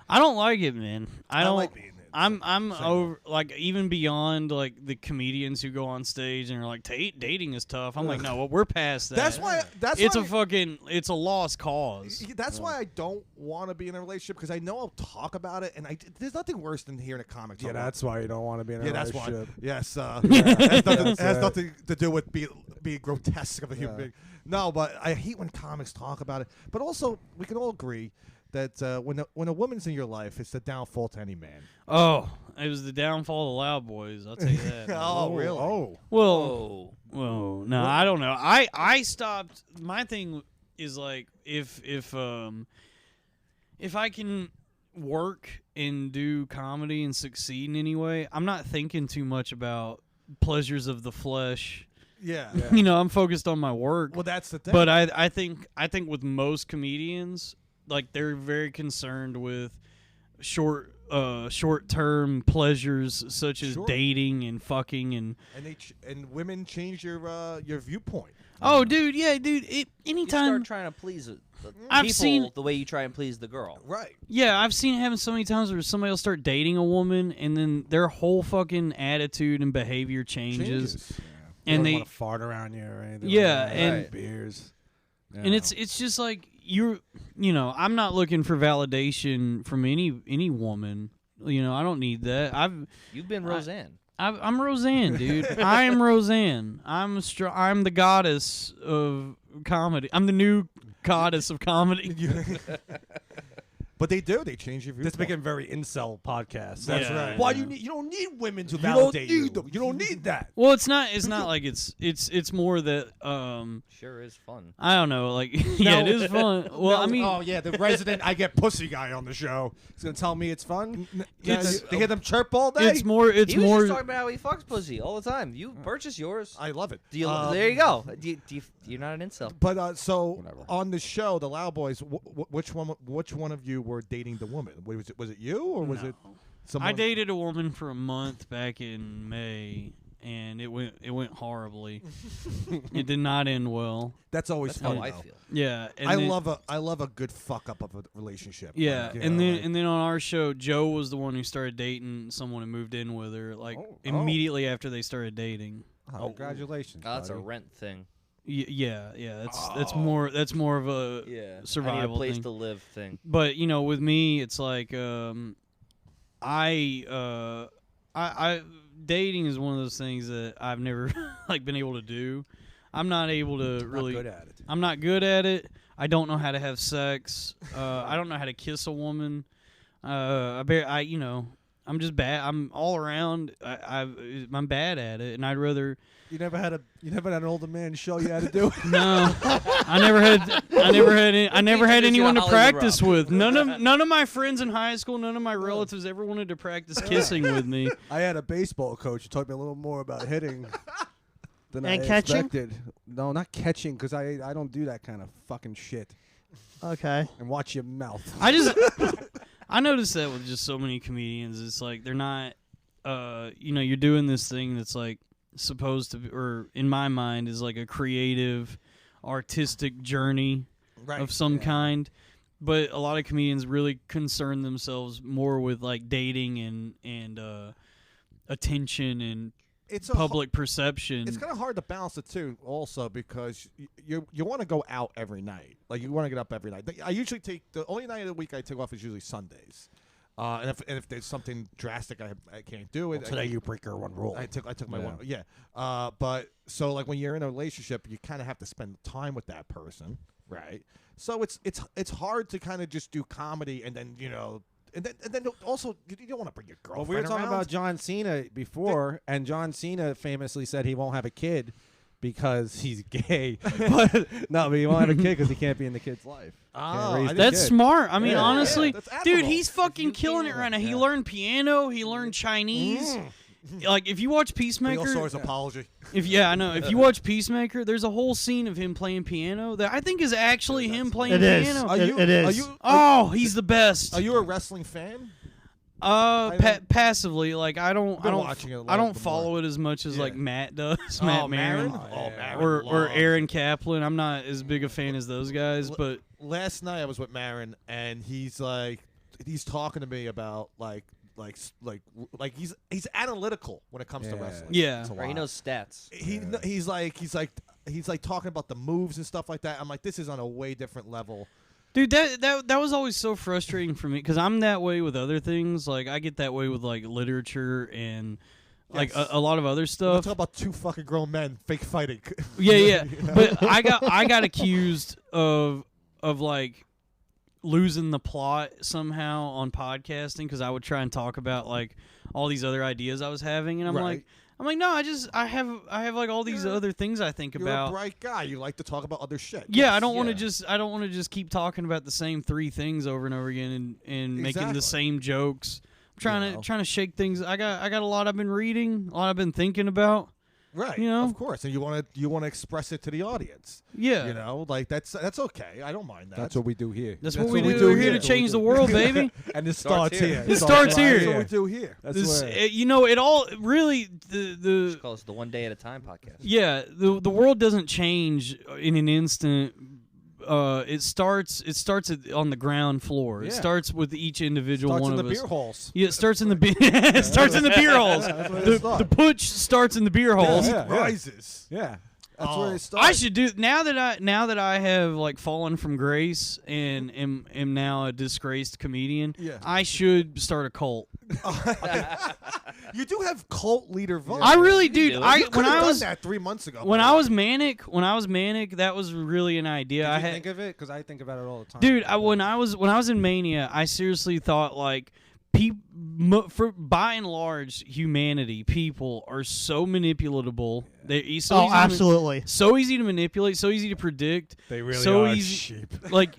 I don't like it, man. I don't. like being it. I'm over like even beyond like the comedians who go on stage and are like dating is tough. I'm like, no, well, we're past that. That's why. it's a lost cause. That's why I don't want to be in a relationship because I know I'll talk about it, and there's nothing worse than hearing a comic. talk Yeah, about that's why you don't want to be in a Yeah, that's why. relationship. Yes, That's it has it. nothing to do with being grotesque of a human Yeah. being. No, but I hate when comics talk about it. But also, we can all agree that when a woman's in your life, it's the downfall to any man. Oh, it was the downfall of the Loud Boys. I'll tell you that. man. Oh, really? Oh. Well, Oh. no, I don't know. I stopped. My thing is like if I can work and do comedy and succeed in any way, I'm not thinking too much about pleasures of the flesh. Yeah. You know, I'm focused on my work. Well, that's the thing. But I think with most comedians, like they're very concerned with short-term pleasures such as Sure. dating and fucking and and women change your viewpoint. oh, dude, yeah, dude. You Anytime start trying to please the I've people seen- the way you try and please the girl. Right. Yeah, I've seen it happen so many times where somebody will start dating a woman and then their whole fucking attitude and behavior changes. And they they want to fart around you or anything. Yeah, like that. and- Right. beers. and it's just like I'm not looking for validation from any woman. I don't need that. You've been Roseanne. I'm Roseanne, dude. I am Roseanne. I'm the goddess of comedy. I'm the new goddess of comedy. But they change your view. This became very incel podcast. That's right. Why you don't need women to validate you. You don't need that. Well, it's not like it's more that Sure is fun. I don't know, like yeah, it is fun. Well, I mean, oh yeah, the resident I get pussy guy on the show. He's gonna tell me it's fun. They hear them chirp all day. it's more He was just talking about how he fucks pussy all the time. You purchase yours. I love it. There you go. You're not an incel. But so Whatever. on the show, the Loud Boys, which one of you were dating the woman? Was it you or was it someone? I dated a woman for a month back in May, and it went horribly. It did not end well. That's always That's fun. how I though. feel. Yeah, and I then, love a good fuck up of a relationship. Yeah, Like, you and know, then like- and then on our show, Joe was the one who started dating someone and moved in with her like immediately after they started dating. Oh, congratulations. That's a buddy. rent thing. Yeah. That's more of a Yeah. survival I need a place thing. to live thing. But with me, it's like I dating is one of those things that I've never like been able to do. I'm not able to really. Not good at it. I'm not good at it. I don't know how to have sex. I don't know how to kiss a woman. I'm just bad. I'm all around. I'm bad at it, and I'd rather. You never had an older man show you how to do it. No, I never had anyone to Hollywood practice Rob. with. None of my friends in high school, none of my relatives ever wanted to practice kissing with me. I had a baseball coach who taught me a little more about hitting than And I catching? expected. No, not catching, because I don't do that kind of fucking shit. Okay. And watch your mouth. I noticed that with just so many comedians. It's like they're not, you're doing this thing that's like supposed to be, or in my mind is like a creative, artistic journey of some kind. But a lot of comedians really concern themselves more with like dating and attention and it's public perception. It's kind of hard to balance the two, also, because you want to go out every night. Like you want to get up every night. I usually take the only night of the week I take off is usually Sundays. And if there's something drastic I can't do it. Well, today you break your one rule. I took my one. Yeah. But so like when you're in a relationship, you kind of have to spend time with that person, right? So it's hard to kind of just do comedy and then And then also, you don't want to bring your girlfriend. Well, we were talking around. about John Cena before, and John Cena famously said he won't have a kid because he's gay. but he won't have a kid because he can't be in the kid's life. Oh, raise the That's kid. smart. I mean, Yeah, honestly, that's dude, admirable. he's fucking killing it right now. He learned piano. He learned Chinese. Like, if you watch He Peacemaker, also saw his apology. if you watch Peacemaker, there's a whole scene of him playing piano that I think is actually him playing It is. piano. It is. Oh, he's the best. Are you a wrestling fan? Passively, like I don't watching it a I little don't bit follow more. it as much as like Yeah. Matt does. Matt Maron. Maron Or loves Aaron Kaplan. I'm not as big a fan as those guys, but Last night I was with Maron, and he's talking to me about he's analytical when it comes to Yeah. wrestling. yeah. It's a Right, he lot. knows stats. He's like talking about the moves and stuff like that. I'm like, this is on a way different level. Dude, that was always so frustrating for me because I'm that way with other things. Like I get that way with like literature and like Yes. a lot of other We're stuff. talking about two fucking grown men fake fighting. Yeah. But I got accused of like losing the plot somehow on podcasting because I would try and talk about like all these other ideas I was having, and I'm like, no, I have like all these other things I think You're about. a bright guy. You like to talk about other shit. Yeah, Yes. I don't want to just keep talking about the same three things over and over again and making Exactly. the same jokes. I'm trying to shake things. I got a lot I've been reading, a lot I've been thinking about. Right. You know? Of course. And you want to express it to the audience. Yeah. You know, like that's okay. I don't mind that. That's what we do here. That's That's what we what we do. do We're here here. to change the world, baby. And this Starts starts here. here. It starts here. That's what we do here. That's This, where. it all really the Just call us the One Day at a Time podcast. yeah the world doesn't change in an instant. It starts on the ground floor. It Yeah. starts with each individual starts one in of the us. beer halls. Yeah, it starts in the it starts in the beer halls. That's where it The starts. putsch starts in the beer halls. Yeah. Rises. Yeah. That's where they start. I should do now that I have like fallen from grace and am now a disgraced comedian. Yeah. I should start a cult. You do have cult leader vibes. I really do. do. I You when could have I done was that 3 months ago. when I was manic, that was really an idea. Did I you had think of it? Because I think about it all the time. Dude, when I was in mania, I seriously thought like for by and large humanity, people are so manipulatable. They're so easy absolutely. so easy to manipulate, so easy to predict. They really so are easy, sheep. Like,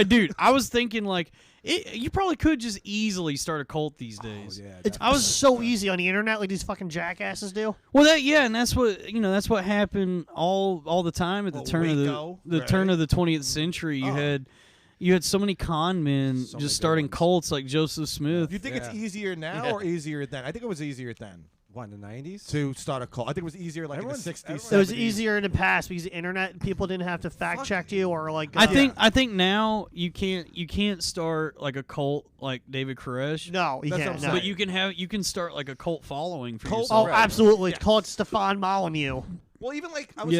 dude, I was thinking like you probably could just easily start a cult these days. Yeah, It's I was so easy on the internet, like these fucking jackasses do. Well, and that's what happened all the time at the turn Waco, of the right? turn of the 20th century. You had so many con men So many just good starting ones. cults like Joseph Smith. You think it's easier now or easier then? I think it was easier then What, in the 90s? to start a cult. I think it was easier like Everyone's- in the 60s. It was 70s. easier in the past because the internet people didn't have to fact check you or like. I think now you can't start like a cult like David Koresh. no, you That's can't. what I'm No. But you can start like a cult following for Cult- yourself. Oh, Right. absolutely. Yes. Call it Stefan Molyneux. Well, even like I was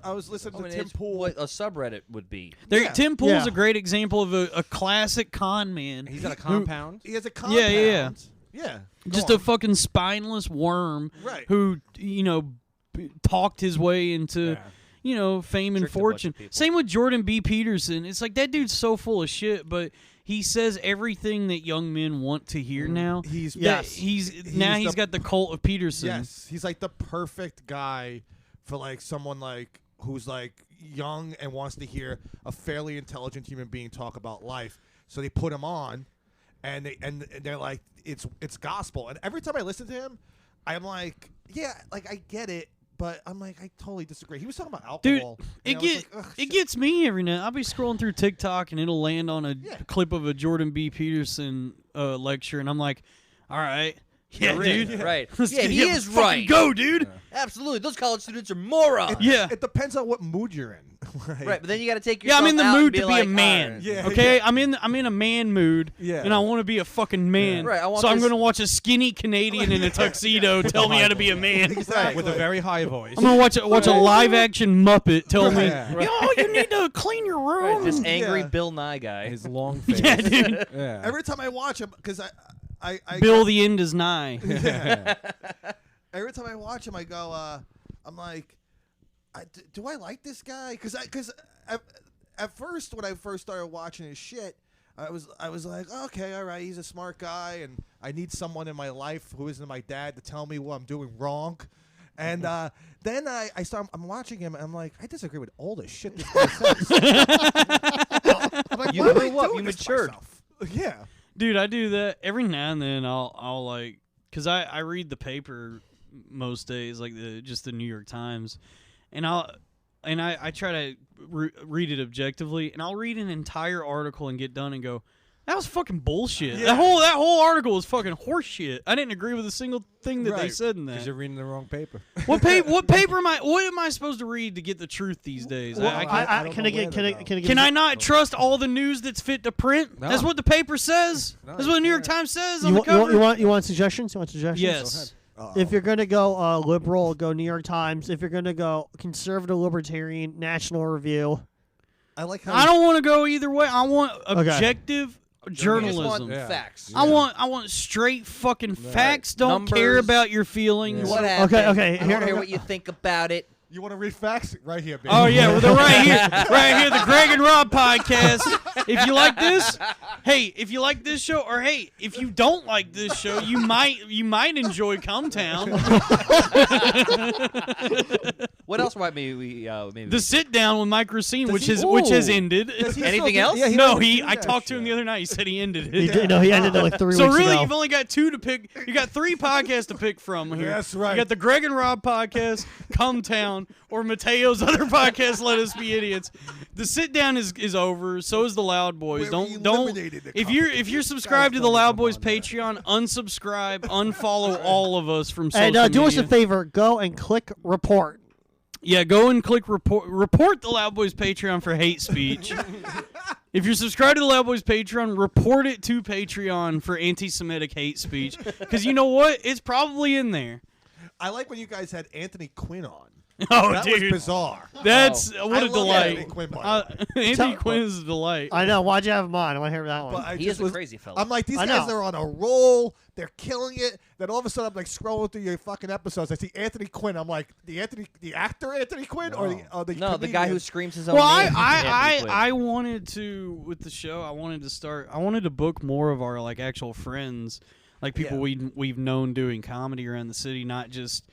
I was listening to Tim it's Pool. what a subreddit would be. Yeah. Tim Pool's Yeah. a great example of a classic con man. He's got a compound. He has a compound. Yeah. Yeah. Just Go a on. fucking spineless worm Right. who talked his way into fame and Tricked a bunch of fortune. people. Same with Jordan B. Peterson. It's like that dude's so full of shit, but he says everything that young men want to hear now. He's Yes. He's the- got the cult of Peterson. Yes, he's like the perfect guy for like someone like who's like young and wants to hear a fairly intelligent human being talk about life. So they put him on, and they're like, it's gospel. And every time I listen to him, I'm like, yeah, like I get it, but I'm like, I totally disagree. He was talking about Dude, alcohol. and I was like, ugh, it shit. gets me every now. I'll be scrolling through TikTok and it'll land on a clip of a Jordan B. Peterson lecture, and I'm like, all right, yeah, You're dude, in, right? Let's Yeah, he get- is fucking right. Go, dude. Absolutely, those college students are morons. Yeah. It depends on what mood you're in. Right, but then you got to take Yeah, yourself I'm in the out and mood be to be like, a man. all right. Yeah, Okay, yeah. I'm in a man mood. Yeah. And I want to be a fucking man. Right, I want so I'm this- going to watch a skinny Canadian in a tuxedo tell me how to be a man. Exactly. With a very high voice. I'm going to watch a live action Muppet tell me, Yeah. yo, you need to clean your Right, room. this angry Yeah. Bill Nye guy. His long face. Yeah, dude. Yeah. Every time I watch him, because I Bill, the end is nigh. Yeah. every time I watch him, I go, I'm like, do I like this guy? Because at first, when I first started watching his shit, I was like, okay, all right, he's a smart guy, and I need someone in my life who isn't my dad to tell me what I'm doing wrong. And then I'm watching him, and I'm like, I disagree with all the shit this guy says. I'm like, You why am I grew up, doing you this to matured. myself? Yeah. Dude, I do that every now and then. I'll like, because I read the paper most days, like just the New York Times, and I try to read it objectively, and I'll read an entire article and get done and go, that was fucking bullshit. Yeah. That whole article was fucking horseshit. I didn't agree with a single thing that they Right. said in Because that. you're reading the wrong paper. What paper am I? What am I supposed to read to get the truth these days? Well, I can't- I don't can know I get? where Can I? to Can I? Get can I not trust all the news that's fit to print? No. That's what the paper says. No, That's what the New York yeah. Times says You on the want, cover. you want suggestions? You want suggestions? Yes. If you're gonna go liberal, go New York Times. If you're gonna go conservative, libertarian, National Review. I like how I don't want to go either way. I want objective You just journalism. want Yeah. facts. I want straight fucking facts. Don't care Numbers. about your feelings. What happened? okay, I here- don't hear what you think about it. You want to read facts? Right here, baby. Oh yeah, well, they're right here, the Greg and Rob podcast. If you like this, if you like this show, or hey, if you don't like this show, you might enjoy Come Town. What else might maybe The Sit Down with Mike Racine, which he- has ended. Anything else? Yeah, he No, doesn't do I that talked to him shit. the other night. He said he ended He it. did, no, he ended it like 3 So weeks really, ago. you've only got two to pick. You got three podcasts to pick from here. That's right. You got the Greg and Rob podcast, Come Town, or Mateo's other podcast, Let Us Be Idiots. The Sit Down is over. So is the Loud Boys. We Don't eliminated the if you're subscribed to the Loud Boys Patreon, unsubscribe, unfollow all of us from social And do us a media. favor. Go and click report. Yeah, go and click report the Loud Boys Patreon for hate speech. If you're subscribed to the Loud Boys Patreon, report it to Patreon for anti-Semitic hate speech. Because you know what? It's probably in there. I like when you guys had Anthony Quinn on. Oh, that dude. was bizarre. That's I what a love delight. Anthony Quinn, by the way. Anthony Quinn is a delight. I know. Why'd you have him on? I want to hear that one. But I He just is a crazy fella. I'm like, these I guys know. are on a roll. They're killing it. Then all of a sudden, I'm like scrolling through your fucking episodes. I see Anthony Quinn. I'm like, the actor Anthony Quinn, or the No, the guy who comedian? screams his own Well, name. I wanted to with the show. I wanted to book more of our like actual friends, like people we've known doing comedy around the city, not just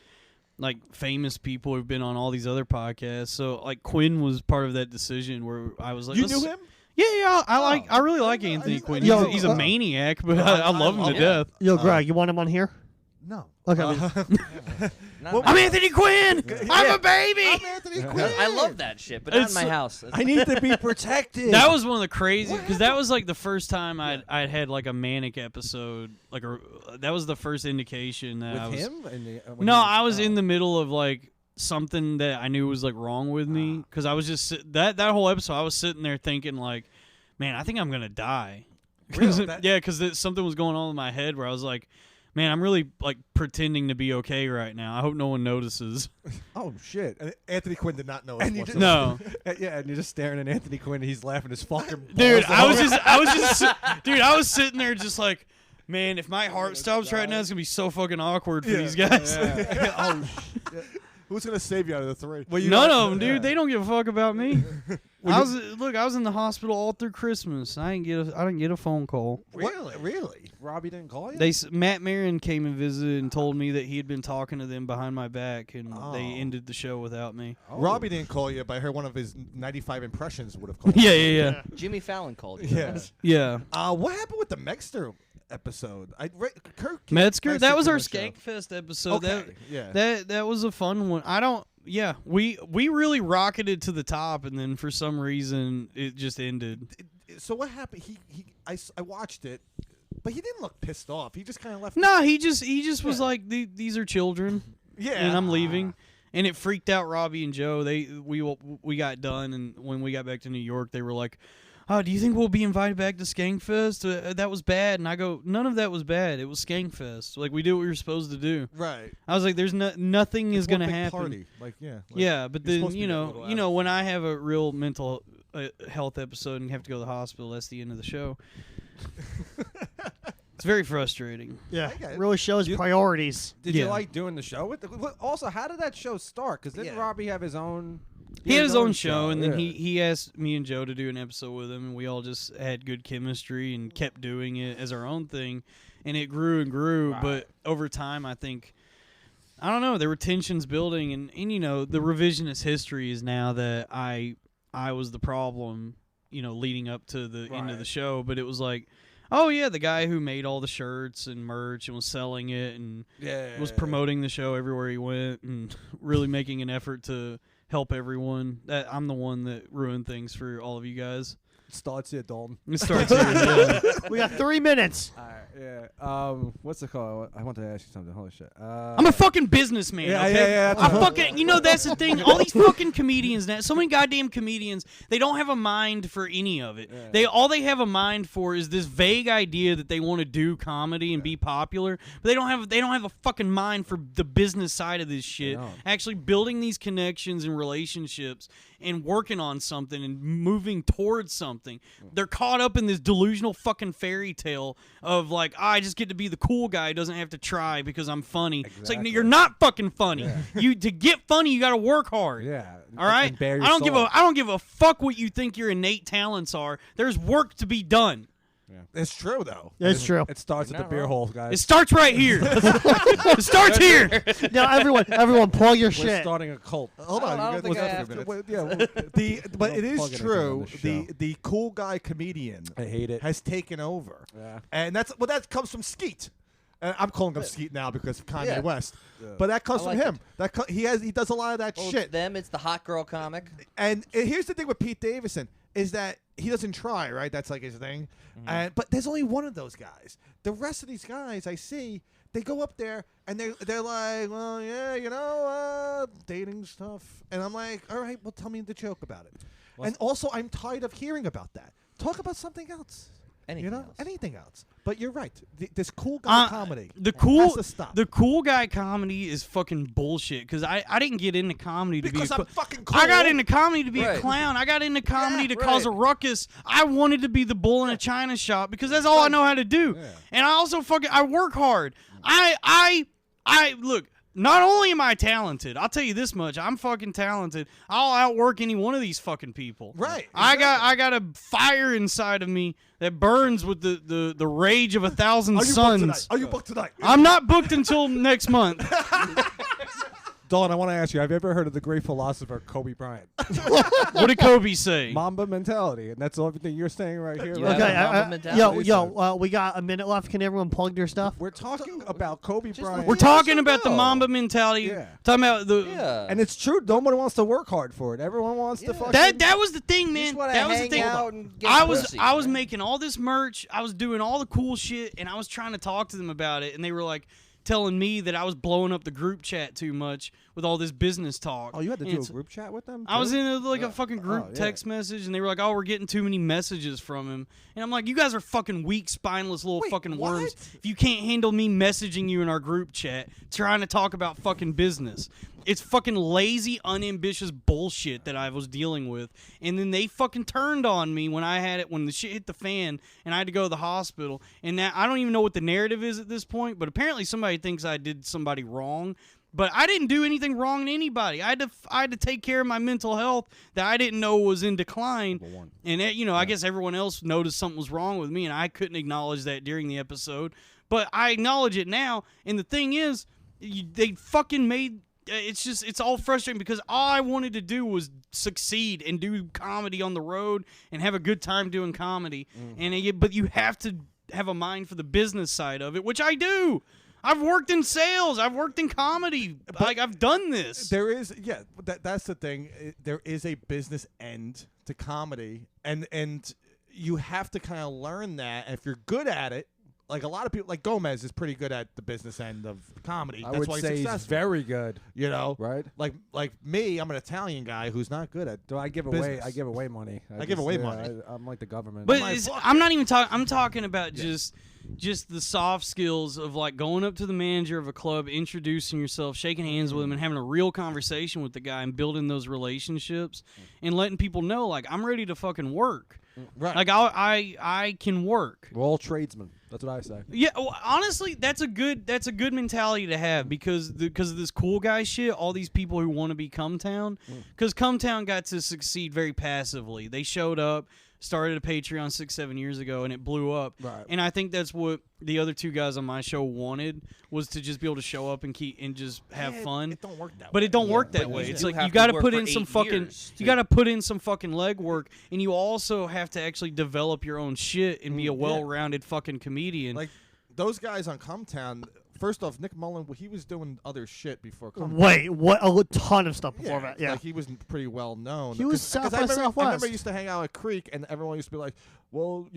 like famous people who've been on all these other podcasts. So like Quinn was part of that decision where I was like, You knew him? Yeah. I really like Anthony Quinn. Yo, He's a maniac, but I love him to death. Yo, Greg, you want him on here? No. Okay. I'm Anthony Quinn. I'm a baby. I'm Anthony Quinn. I love that shit, but not in It's my so- house. I need to be protected. That was one of the crazy because that was like the first time I'd had like a manic episode. That was the first indication that I with was. him. No, I was in the middle of like something that I knew was like wrong with me because I was just that whole episode I was sitting there thinking like, man, I think I'm gonna die. Really? Because something was going on in my head where I was like, man, I'm really like pretending to be okay right now. I hope no one notices. Oh shit! And Anthony Quinn did not know. And you us just- No, Yeah, and you're just staring at Anthony Quinn. And he's laughing his fucking. dude, balls off. I was sitting there just like, man, if my heart stops right now, it's gonna be so fucking awkward for these guys. Oh Who's gonna save you out of the three? Well, None of them, dude. They don't give a fuck about me. I was in the hospital all through Christmas. I didn't get a phone call. Really? Robbie didn't call you. Matt Marin came and visited and told me that he had been talking to them behind my back, and they ended the show without me. Oh. Robbie didn't call you, but I heard one of his 95 impressions would have called. Yeah. Jimmy Fallon called you. Yeah. Yeah. What happened with the Megster episode? Kirk Metzger, that was our Skank Skankfest episode. Okay. That was a fun one. We really rocketed to the top, and then for some reason it just ended. So what happened? I watched it, but he didn't look pissed off. He just kind of left. No, he just was like, these are children, Yeah. and I'm leaving. And it freaked out Robbie and Joe. We got done, and when we got back to New York, they were like, "Oh, do you think we'll be invited back to Skankfest? That was bad." And I go, "None of that was bad. It was Skankfest. Like we did what we were supposed to do." Right. I was like, "There's nothing is It's one gonna big happen." Party. Like yeah. Like, Yeah, but you're then supposed to be that little when I have a real mental health episode and have to go to the hospital, that's the end of the show. It's very frustrating. Yeah. I get it. Really shows priorities. Did Yeah. you like doing the show? Also, how did that show start? Because didn't Yeah. Robbie have his own? He had his own show, and then yeah. he asked me and Joe to do an episode with him, and we all just had good chemistry and kept doing it as our own thing, and it grew and grew. Right. But over time, I think, I don't know, there were tensions building, and the revisionist history is now that I was the problem, leading up to the end of the show. But it was like, oh yeah, the guy who made all the shirts and merch and was selling it and was promoting the show everywhere he went and really making an effort to help everyone. That I'm the one that ruined things for all of you guys. Starts here, Dalton. It starts here. Yeah. We got 3 minutes. All right, yeah. What's it called? I want to ask you something. Holy shit. I'm a fucking businessman. Yeah, okay? yeah, I fucking, that's the thing. All these fucking comedians now, so many goddamn comedians, they don't have a mind for any of it. Yeah. All they have a mind for is this vague idea that they want to do comedy and be popular, but they don't have a fucking mind for the business side of this shit. don't. Actually building these connections and relationships and working on something and moving towards something. They're caught up in this delusional fucking fairy tale of like, I just get to be the cool guy who doesn't have to try because I'm funny. It's like, no, Exactly. you're not fucking funny. To get funny, you got to work hard. Yeah. All right. And bare your I soul. don't give a fuck what you think your innate talents are. There's work to be done. It's true though. It's true. It starts You're at the not beer wrong. hole, It guys. starts right here. It starts here. Now, everyone, plug your We're shit. starting a cult. Hold on. I don't you think got I have a few to. minutes. Yeah, well, But it Don't is plug anything true. on this show. The cool guy comedian I hate it. has taken over, Yeah. and that comes from Skeet. I'm calling him Skeet now because of Kanye Yeah. West. Yeah. But that comes I from like him. He does a lot of that Well, shit. it's them. It's the hot girl comic. And here's the thing with Pete Davidson is that he doesn't try, right? That's like his thing. But there's only one of those guys. The rest of these guys I see, they go up there and they're like, well, yeah, dating stuff. And I'm like, all right, well, tell me the joke about it. And also, I'm tired of hearing about that. Talk about something else. anything else. But you're right. This cool guy comedy the has to stop. The cool guy comedy is fucking bullshit. Because I didn't get into comedy to because be I'm fucking cool. I got into comedy to be a clown. I got into comedy to cause a ruckus. I wanted to be the bull in a china shop because that's all I know how to do. Yeah. And I also I work hard. I look. Not only am I talented, I'll tell you this much: I'm fucking talented. I'll outwork any one of these fucking people. Right. Exactly. I got a fire inside of me that burns with the rage of 1,000 suns. Are you booked tonight? I'm not booked until next month. Dawn, I want to ask you, have you ever heard of the great philosopher Kobe Bryant? What did Kobe say? Mamba mentality, and that's everything you're saying right here. Yeah, Right? Mamba we got a minute left. Can everyone plug their stuff? We're talking about Kobe Bryant. We're talking about the Mamba mentality. Yeah. Talking about the and it's true. Nobody wants to work hard for it. Everyone wants to fucking. That was the thing, man. That was the thing. I was making all this merch. I was doing all the cool shit, and I was trying to talk to them about it, and they were like telling me that I was blowing up the group chat too much with all this business talk. Oh, you had to do a group chat with them? I was in a fucking group text message, and they were like, "Oh, we're getting too many messages from him." And I'm like, "You guys are fucking weak, spineless little fucking worms. If you can't handle me messaging you in our group chat trying to talk about fucking business." It's fucking lazy, unambitious bullshit that I was dealing with. And then they fucking turned on me when the shit hit the fan and I had to go to the hospital. And now I don't even know what the narrative is at this point, but apparently somebody thinks I did somebody wrong. But I didn't do anything wrong to anybody. I had to take care of my mental health that I didn't know was in decline. And I guess everyone else noticed something was wrong with me, and I couldn't acknowledge that during the episode. But I acknowledge it now. And the thing is, they fucking made... It's all frustrating because all I wanted to do was succeed and do comedy on the road and have a good time doing comedy. But you have to have a mind for the business side of it, which I do. I've worked in sales. I've worked in comedy. I've done this. There is, that's the thing. There is a business end to comedy, and you have to kind of learn that. And if you're good at it, like a lot of people, like Gomez is pretty good at the business end of comedy. I would say he's very good. You know, right? Like me, I'm an Italian guy who's not good at. Do I give business. away? I give away money. I give away money. I'm like the government. But I'm not even talking. I'm talking about just the soft skills of like going up to the manager of a club, introducing yourself, shaking hands with him, and having a real conversation with the guy, and building those relationships, and letting people know like I'm ready to fucking work. Right. Like I can work. We're all tradesmen. That's what I say. Yeah, well, honestly, that's a good mentality to have because of this cool guy shit. All these people who want to be Cumtown, because Cumtown got to succeed very passively. They showed up, started a Patreon 6-7 years ago, and it blew up. Right. And I think that's what the other two guys on my show wanted, was to just be able to show up and just have fun. It don't work that way. But it don't work that way. It's like you got to put in some fucking legwork, and you also have to actually develop your own shit and be a well-rounded fucking comedian. Like those guys on Cumtown. First off, Nick Mullen, he was doing other shit before Cumtown. Wait, what? A ton of stuff before that. Yeah, like he was pretty well known. He was South by Southwest. I remember I used to hang out at Creek, and everyone used to be like, "Well,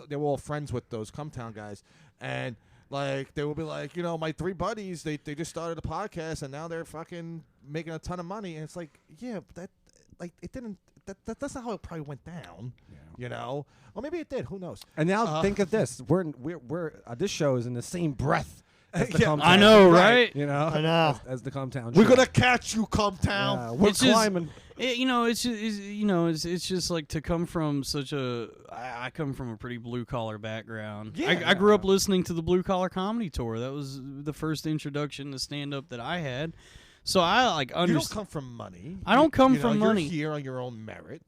they were all friends with those Cumtown guys," and like they would be like, my three buddies, they just started a podcast, and now they're fucking making a ton of money, and it's like, yeah, but that, like, it didn't. That's not how it probably went down. Yeah. Well, maybe it did. Who knows? And now think of this: we're this show is in the same breath. I know, right? I know. As the Cumtown. We're gonna catch you, Cumtown. We're climbing. It's just like to come from such a. I come from a pretty blue collar background. Yeah, I grew up listening to the Blue Collar Comedy Tour. That was the first introduction to stand up that I had. So I understand. You don't come from money. I don't come from money. You're here on your own merit.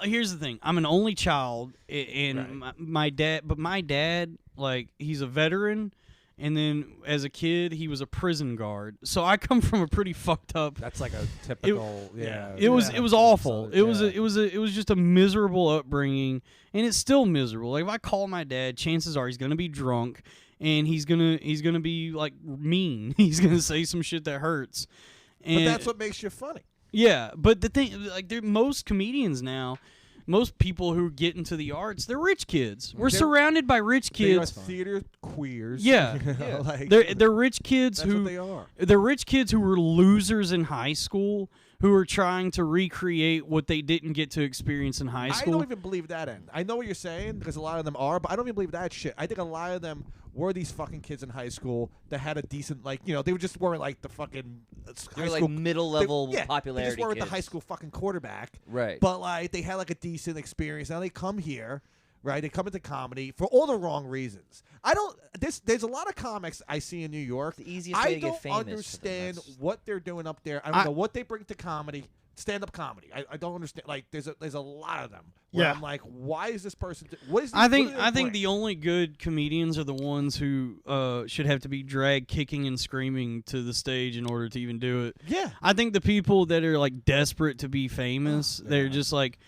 Here's the thing. I'm an only child, and my dad. But my dad, like, he's a veteran. And then, as a kid, he was a prison guard. So I come from a pretty fucked up. That's like a typical. It was awful. It was just a miserable upbringing, and it's still miserable. Like if I call my dad, chances are he's gonna be drunk, and he's gonna be like mean. He's gonna say some shit that hurts. But that's what makes you funny. Yeah, but the thing, like, most comedians now. Most people who get into the arts, they're rich kids. We're surrounded by rich kids. They are theater queers. Yeah, like, they're rich kids that's what they are. They're rich kids who were losers in high school, who are trying to recreate what they didn't get to experience in high I school. don't even believe that end. I know what you're saying because a lot of them are, but I don't even believe that shit. I think a lot of them were these fucking kids in high school that had a decent, like, you know, they just weren't like the fucking They high were school like middle level They popularity. just weren't kids. the high school fucking quarterback, Right. But like they had like a decent experience. Now they come here. Right, they come into comedy for all the wrong reasons. I don't. There's a lot of comics I see in New York. It's the easiest way I to get don't famous. understand what they're doing up there. I don't know what they bring to comedy, stand-up comedy. I don't understand. Like there's a lot of them. Where Yeah. I'm like, why is this person? What is? I think the only good comedians are the ones who should have to be dragged kicking and screaming to the stage in order to even do it. Yeah. I think the people that are like desperate to be famous, they're just like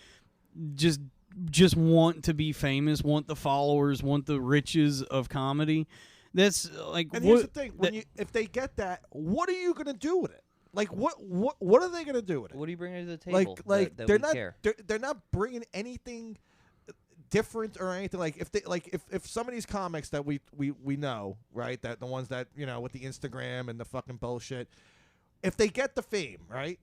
just want to be famous, want the followers, want the riches of comedy. That's like And here's the thing: if they get that, what are you gonna do with it? Like what are they gonna do with it? What do you bring to the table? Like that they're we not care? they're not bringing anything different or anything. Like if some of these comics that we know, right, that the ones that, you know, with the Instagram and the fucking bullshit, if they get the fame, right,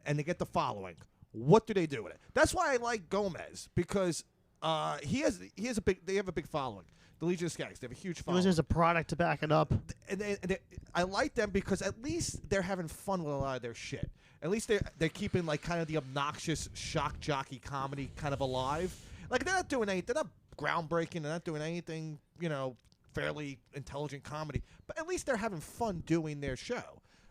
and they get the following, what do they do with it? That's why I like Gomez, because they have a big following. The Legion of Skanks, they have a huge following. There's a product to back it up. And I like them because at least they're having fun with a lot of their shit. At least they're keeping like kind of the obnoxious shock jockey comedy kind of alive. Like they're not doing anything. They're not groundbreaking. They're not doing anything, you know, fairly intelligent comedy. But at least they're having fun doing their show.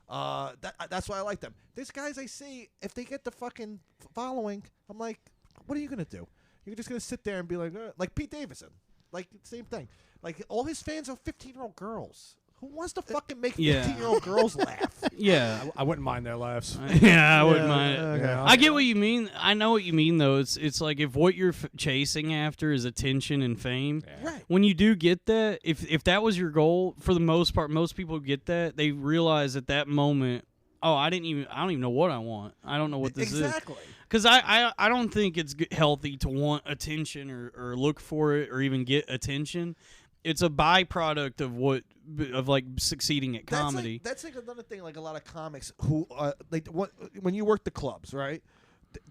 That's why I like them. There's guys I see, if they get the fucking following, I'm like, what are you gonna do? You're just gonna sit there and be like Pete Davidson, like same thing. Like all his fans are 15-year-old girls. Who wants to fucking make 15-year-old girls laugh? Yeah, I wouldn't mind their laughs. I wouldn't mind it. Okay. Yeah. I get what you mean. I know what you mean, though. It's like if what you're chasing after is attention and fame, Right. when you do get that, if that was your goal, for the most part, most people get that. They realize at that moment, oh, I don't even know what I want. I don't know what this is. Exactly. Because I don't think it's healthy to want attention or look for it or even get attention. It's a byproduct of like succeeding at comedy. That's like another thing. Like a lot of comics who when you work the clubs, right?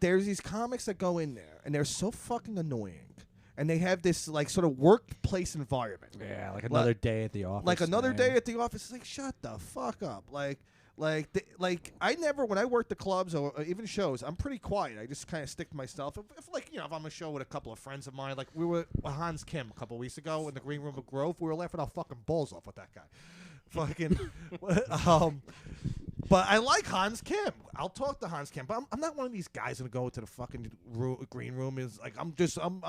There's these comics that go in there and they're so fucking annoying, and they have this like sort of workplace environment. Yeah, like another day at the office. Like another man. day at the office. It's like, shut the fuck up. Like I never, when I work the clubs or even shows, I'm pretty quiet. I just kind of stick to myself. If like, you know, if I'm on a show with a couple of friends of mine, like we were with Hans Kim a couple of weeks ago in the green room of Grove, we were laughing our fucking balls off with that guy. Fucking, but I like Hans Kim. I'll talk to Hans Kim, but I'm not one of these guys gonna go to the fucking green room. Is like I'm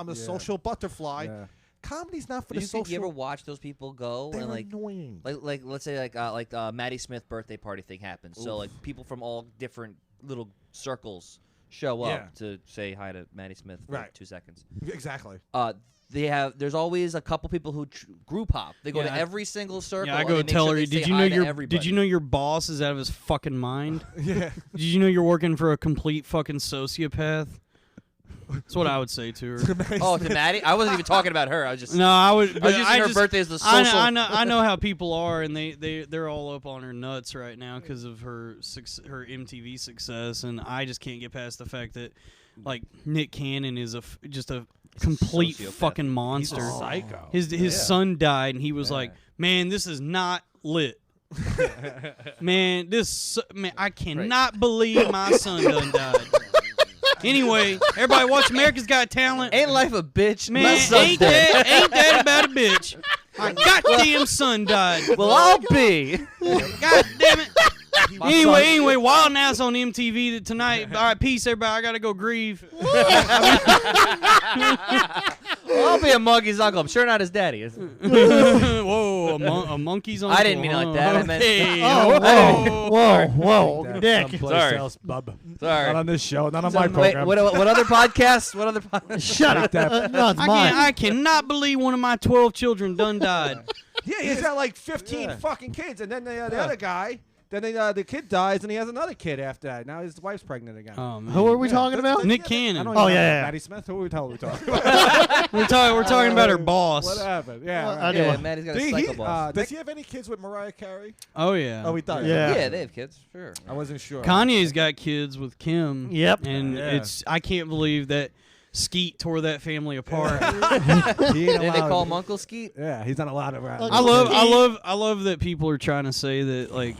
a social butterfly. Yeah. Comedy's not for Do the you social. think you ever watch those people go They're and like annoying. like let's say like Maddie Smith birthday party thing happens. So like people from all different little circles show up to say hi to Maddie Smith for 2 seconds. Exactly. There's always a couple people who group hop. They go to every single circle. Yeah, I and go they make tell sure her. they Did say you hi know to your everybody. Did you know your boss is out of his fucking mind? Yeah. Did you know you're working for a complete fucking sociopath? That's what I would say to her. Oh, to Maddie? I wasn't even talking about her. I was just No, I would. I was using her birthday as the social. I know how people are, and they're all up on her nuts right now because of her MTV success, and I just can't get past the fact that like Nick Cannon is just a complete sociopath. fucking monster. He's a psycho. His son died, and he was like, "Man, this is not lit." man, I cannot believe my son done died. Anyway, everybody watch America's Got Talent. Ain't life a bitch? Man, My son's ain't dead. that about a bitch? My goddamn son died. Well, I'll be. God damn it. Anyway, Wild Now's on MTV tonight. All right, peace, everybody. I gotta go grieve. I'll be a monkey's uncle. I'm sure not his daddy. Whoa, a monkey's uncle. I didn't mean it like that. I meant. Okay. Whoa, That's Nick. someplace Sorry. else, bub. Sorry. Not on this show. Not on my Wait, program. what other podcast? What other podcast? Shut up. No, it's mine. I cannot believe one of my 12 children done died. Yeah, he's got like 15 fucking kids, and then the other guy Then the kid dies, and he has another kid after that. Now his wife's pregnant again. Who are we talking about? Nick I Cannon. don't Oh, even know. yeah. Maddie Smith. Who are we talking about? We're talking about her boss. What happened? Yeah. Well, right. I know. Yeah, Maddie's got a psycho boss. Does he have any kids with Mariah Carey? Oh yeah. Oh, he does. Yeah. Yeah, they have kids. Sure. I wasn't sure. Kanye's got kids with Kim. Yep. And Yeah. I can't believe that Skeet tore that family apart. He ain't Did they allowed- call him Uncle Skeet? Yeah, he's not allowed around. Look, I love that people are trying to say that like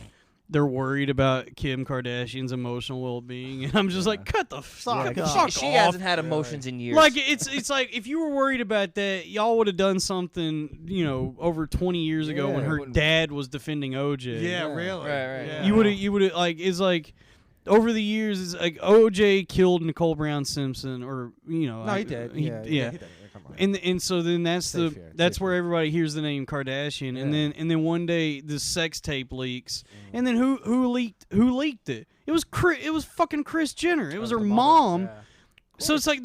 they're worried about Kim Kardashian's emotional well-being, and I'm just like, cut the fuck off. She hasn't had emotions in years. Like it's like if you were worried about that, y'all would have done something, over 20 years ago when Yeah. her dad was defending OJ. Yeah, really. Right. Yeah. You would have like it's like over the years it's like OJ killed Nicole Brown Simpson or No, he did. Yeah. He did. Come on. And so then that's Safe here, that's safe where here. everybody hears the name Kardashian, and Yeah. then one day the sex tape leaks, and then who leaked it? It was fucking Kris Jenner. It was her the mom. Yeah. So it's like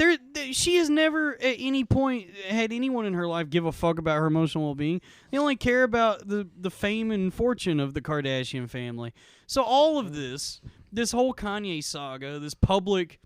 she has never at any point had anyone in her life give a fuck about her emotional well-being. They only care about the fame and fortune of the Kardashian family. So all of this whole Kanye saga, this public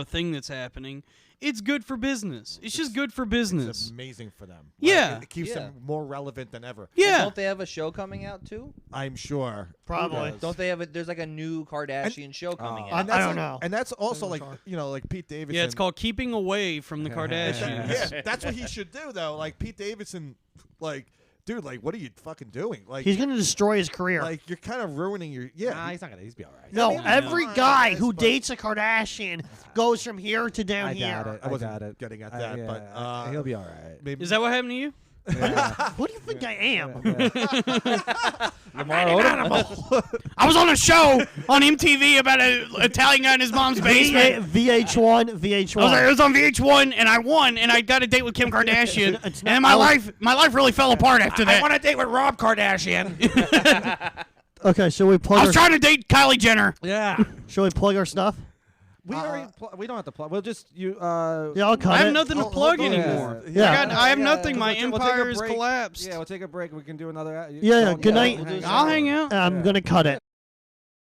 thing that's happening, it's good for business. It's just good for It's business. amazing for them. Yeah. Like, it keeps them more relevant than ever. Yeah. Don't they have a show coming out too? I'm sure. Probably. Don't they have there's like a new Kardashian show coming out? And that's I don't like- know. And that's also I like don't know. like Pete Davidson. Yeah, it's called Keeping Away from the Kardashians. Yeah, that's what he should do though. Like Pete Davidson, like, dude, like, what are you fucking doing? Like, He's going to destroy his career. like you're kind of ruining your. Yeah, Nah, he's not gonna. He's be all right. no, I mean, every no, guy I who guess, dates a Kardashian goes from here to down I here. got it. I wasn't got it. getting at that, yeah, but he'll be all right. maybe Is that what happened to you? Yeah. What do you think I am? Lamar Odom? I was on a show on MTV about an Italian guy in his mom's basement. VH1. It was on VH1, and I won, and I got a date with Kim Kardashian, It's not- and my life really fell apart after that. a date with Rob Kardashian. Okay, so we plug. I was trying to date Kylie Jenner. Yeah. Should we plug our stuff? We already. We don't have to plug. We'll just you. Yeah, I'll cut I have it. nothing to Hold- plug hold on. anymore. Yeah. I have Yeah, nothing. My we'll take a empire is break. collapsed. Yeah, we'll take a break. We can do another. Yeah, good night. We'll do I'll hang out. I'm gonna cut it.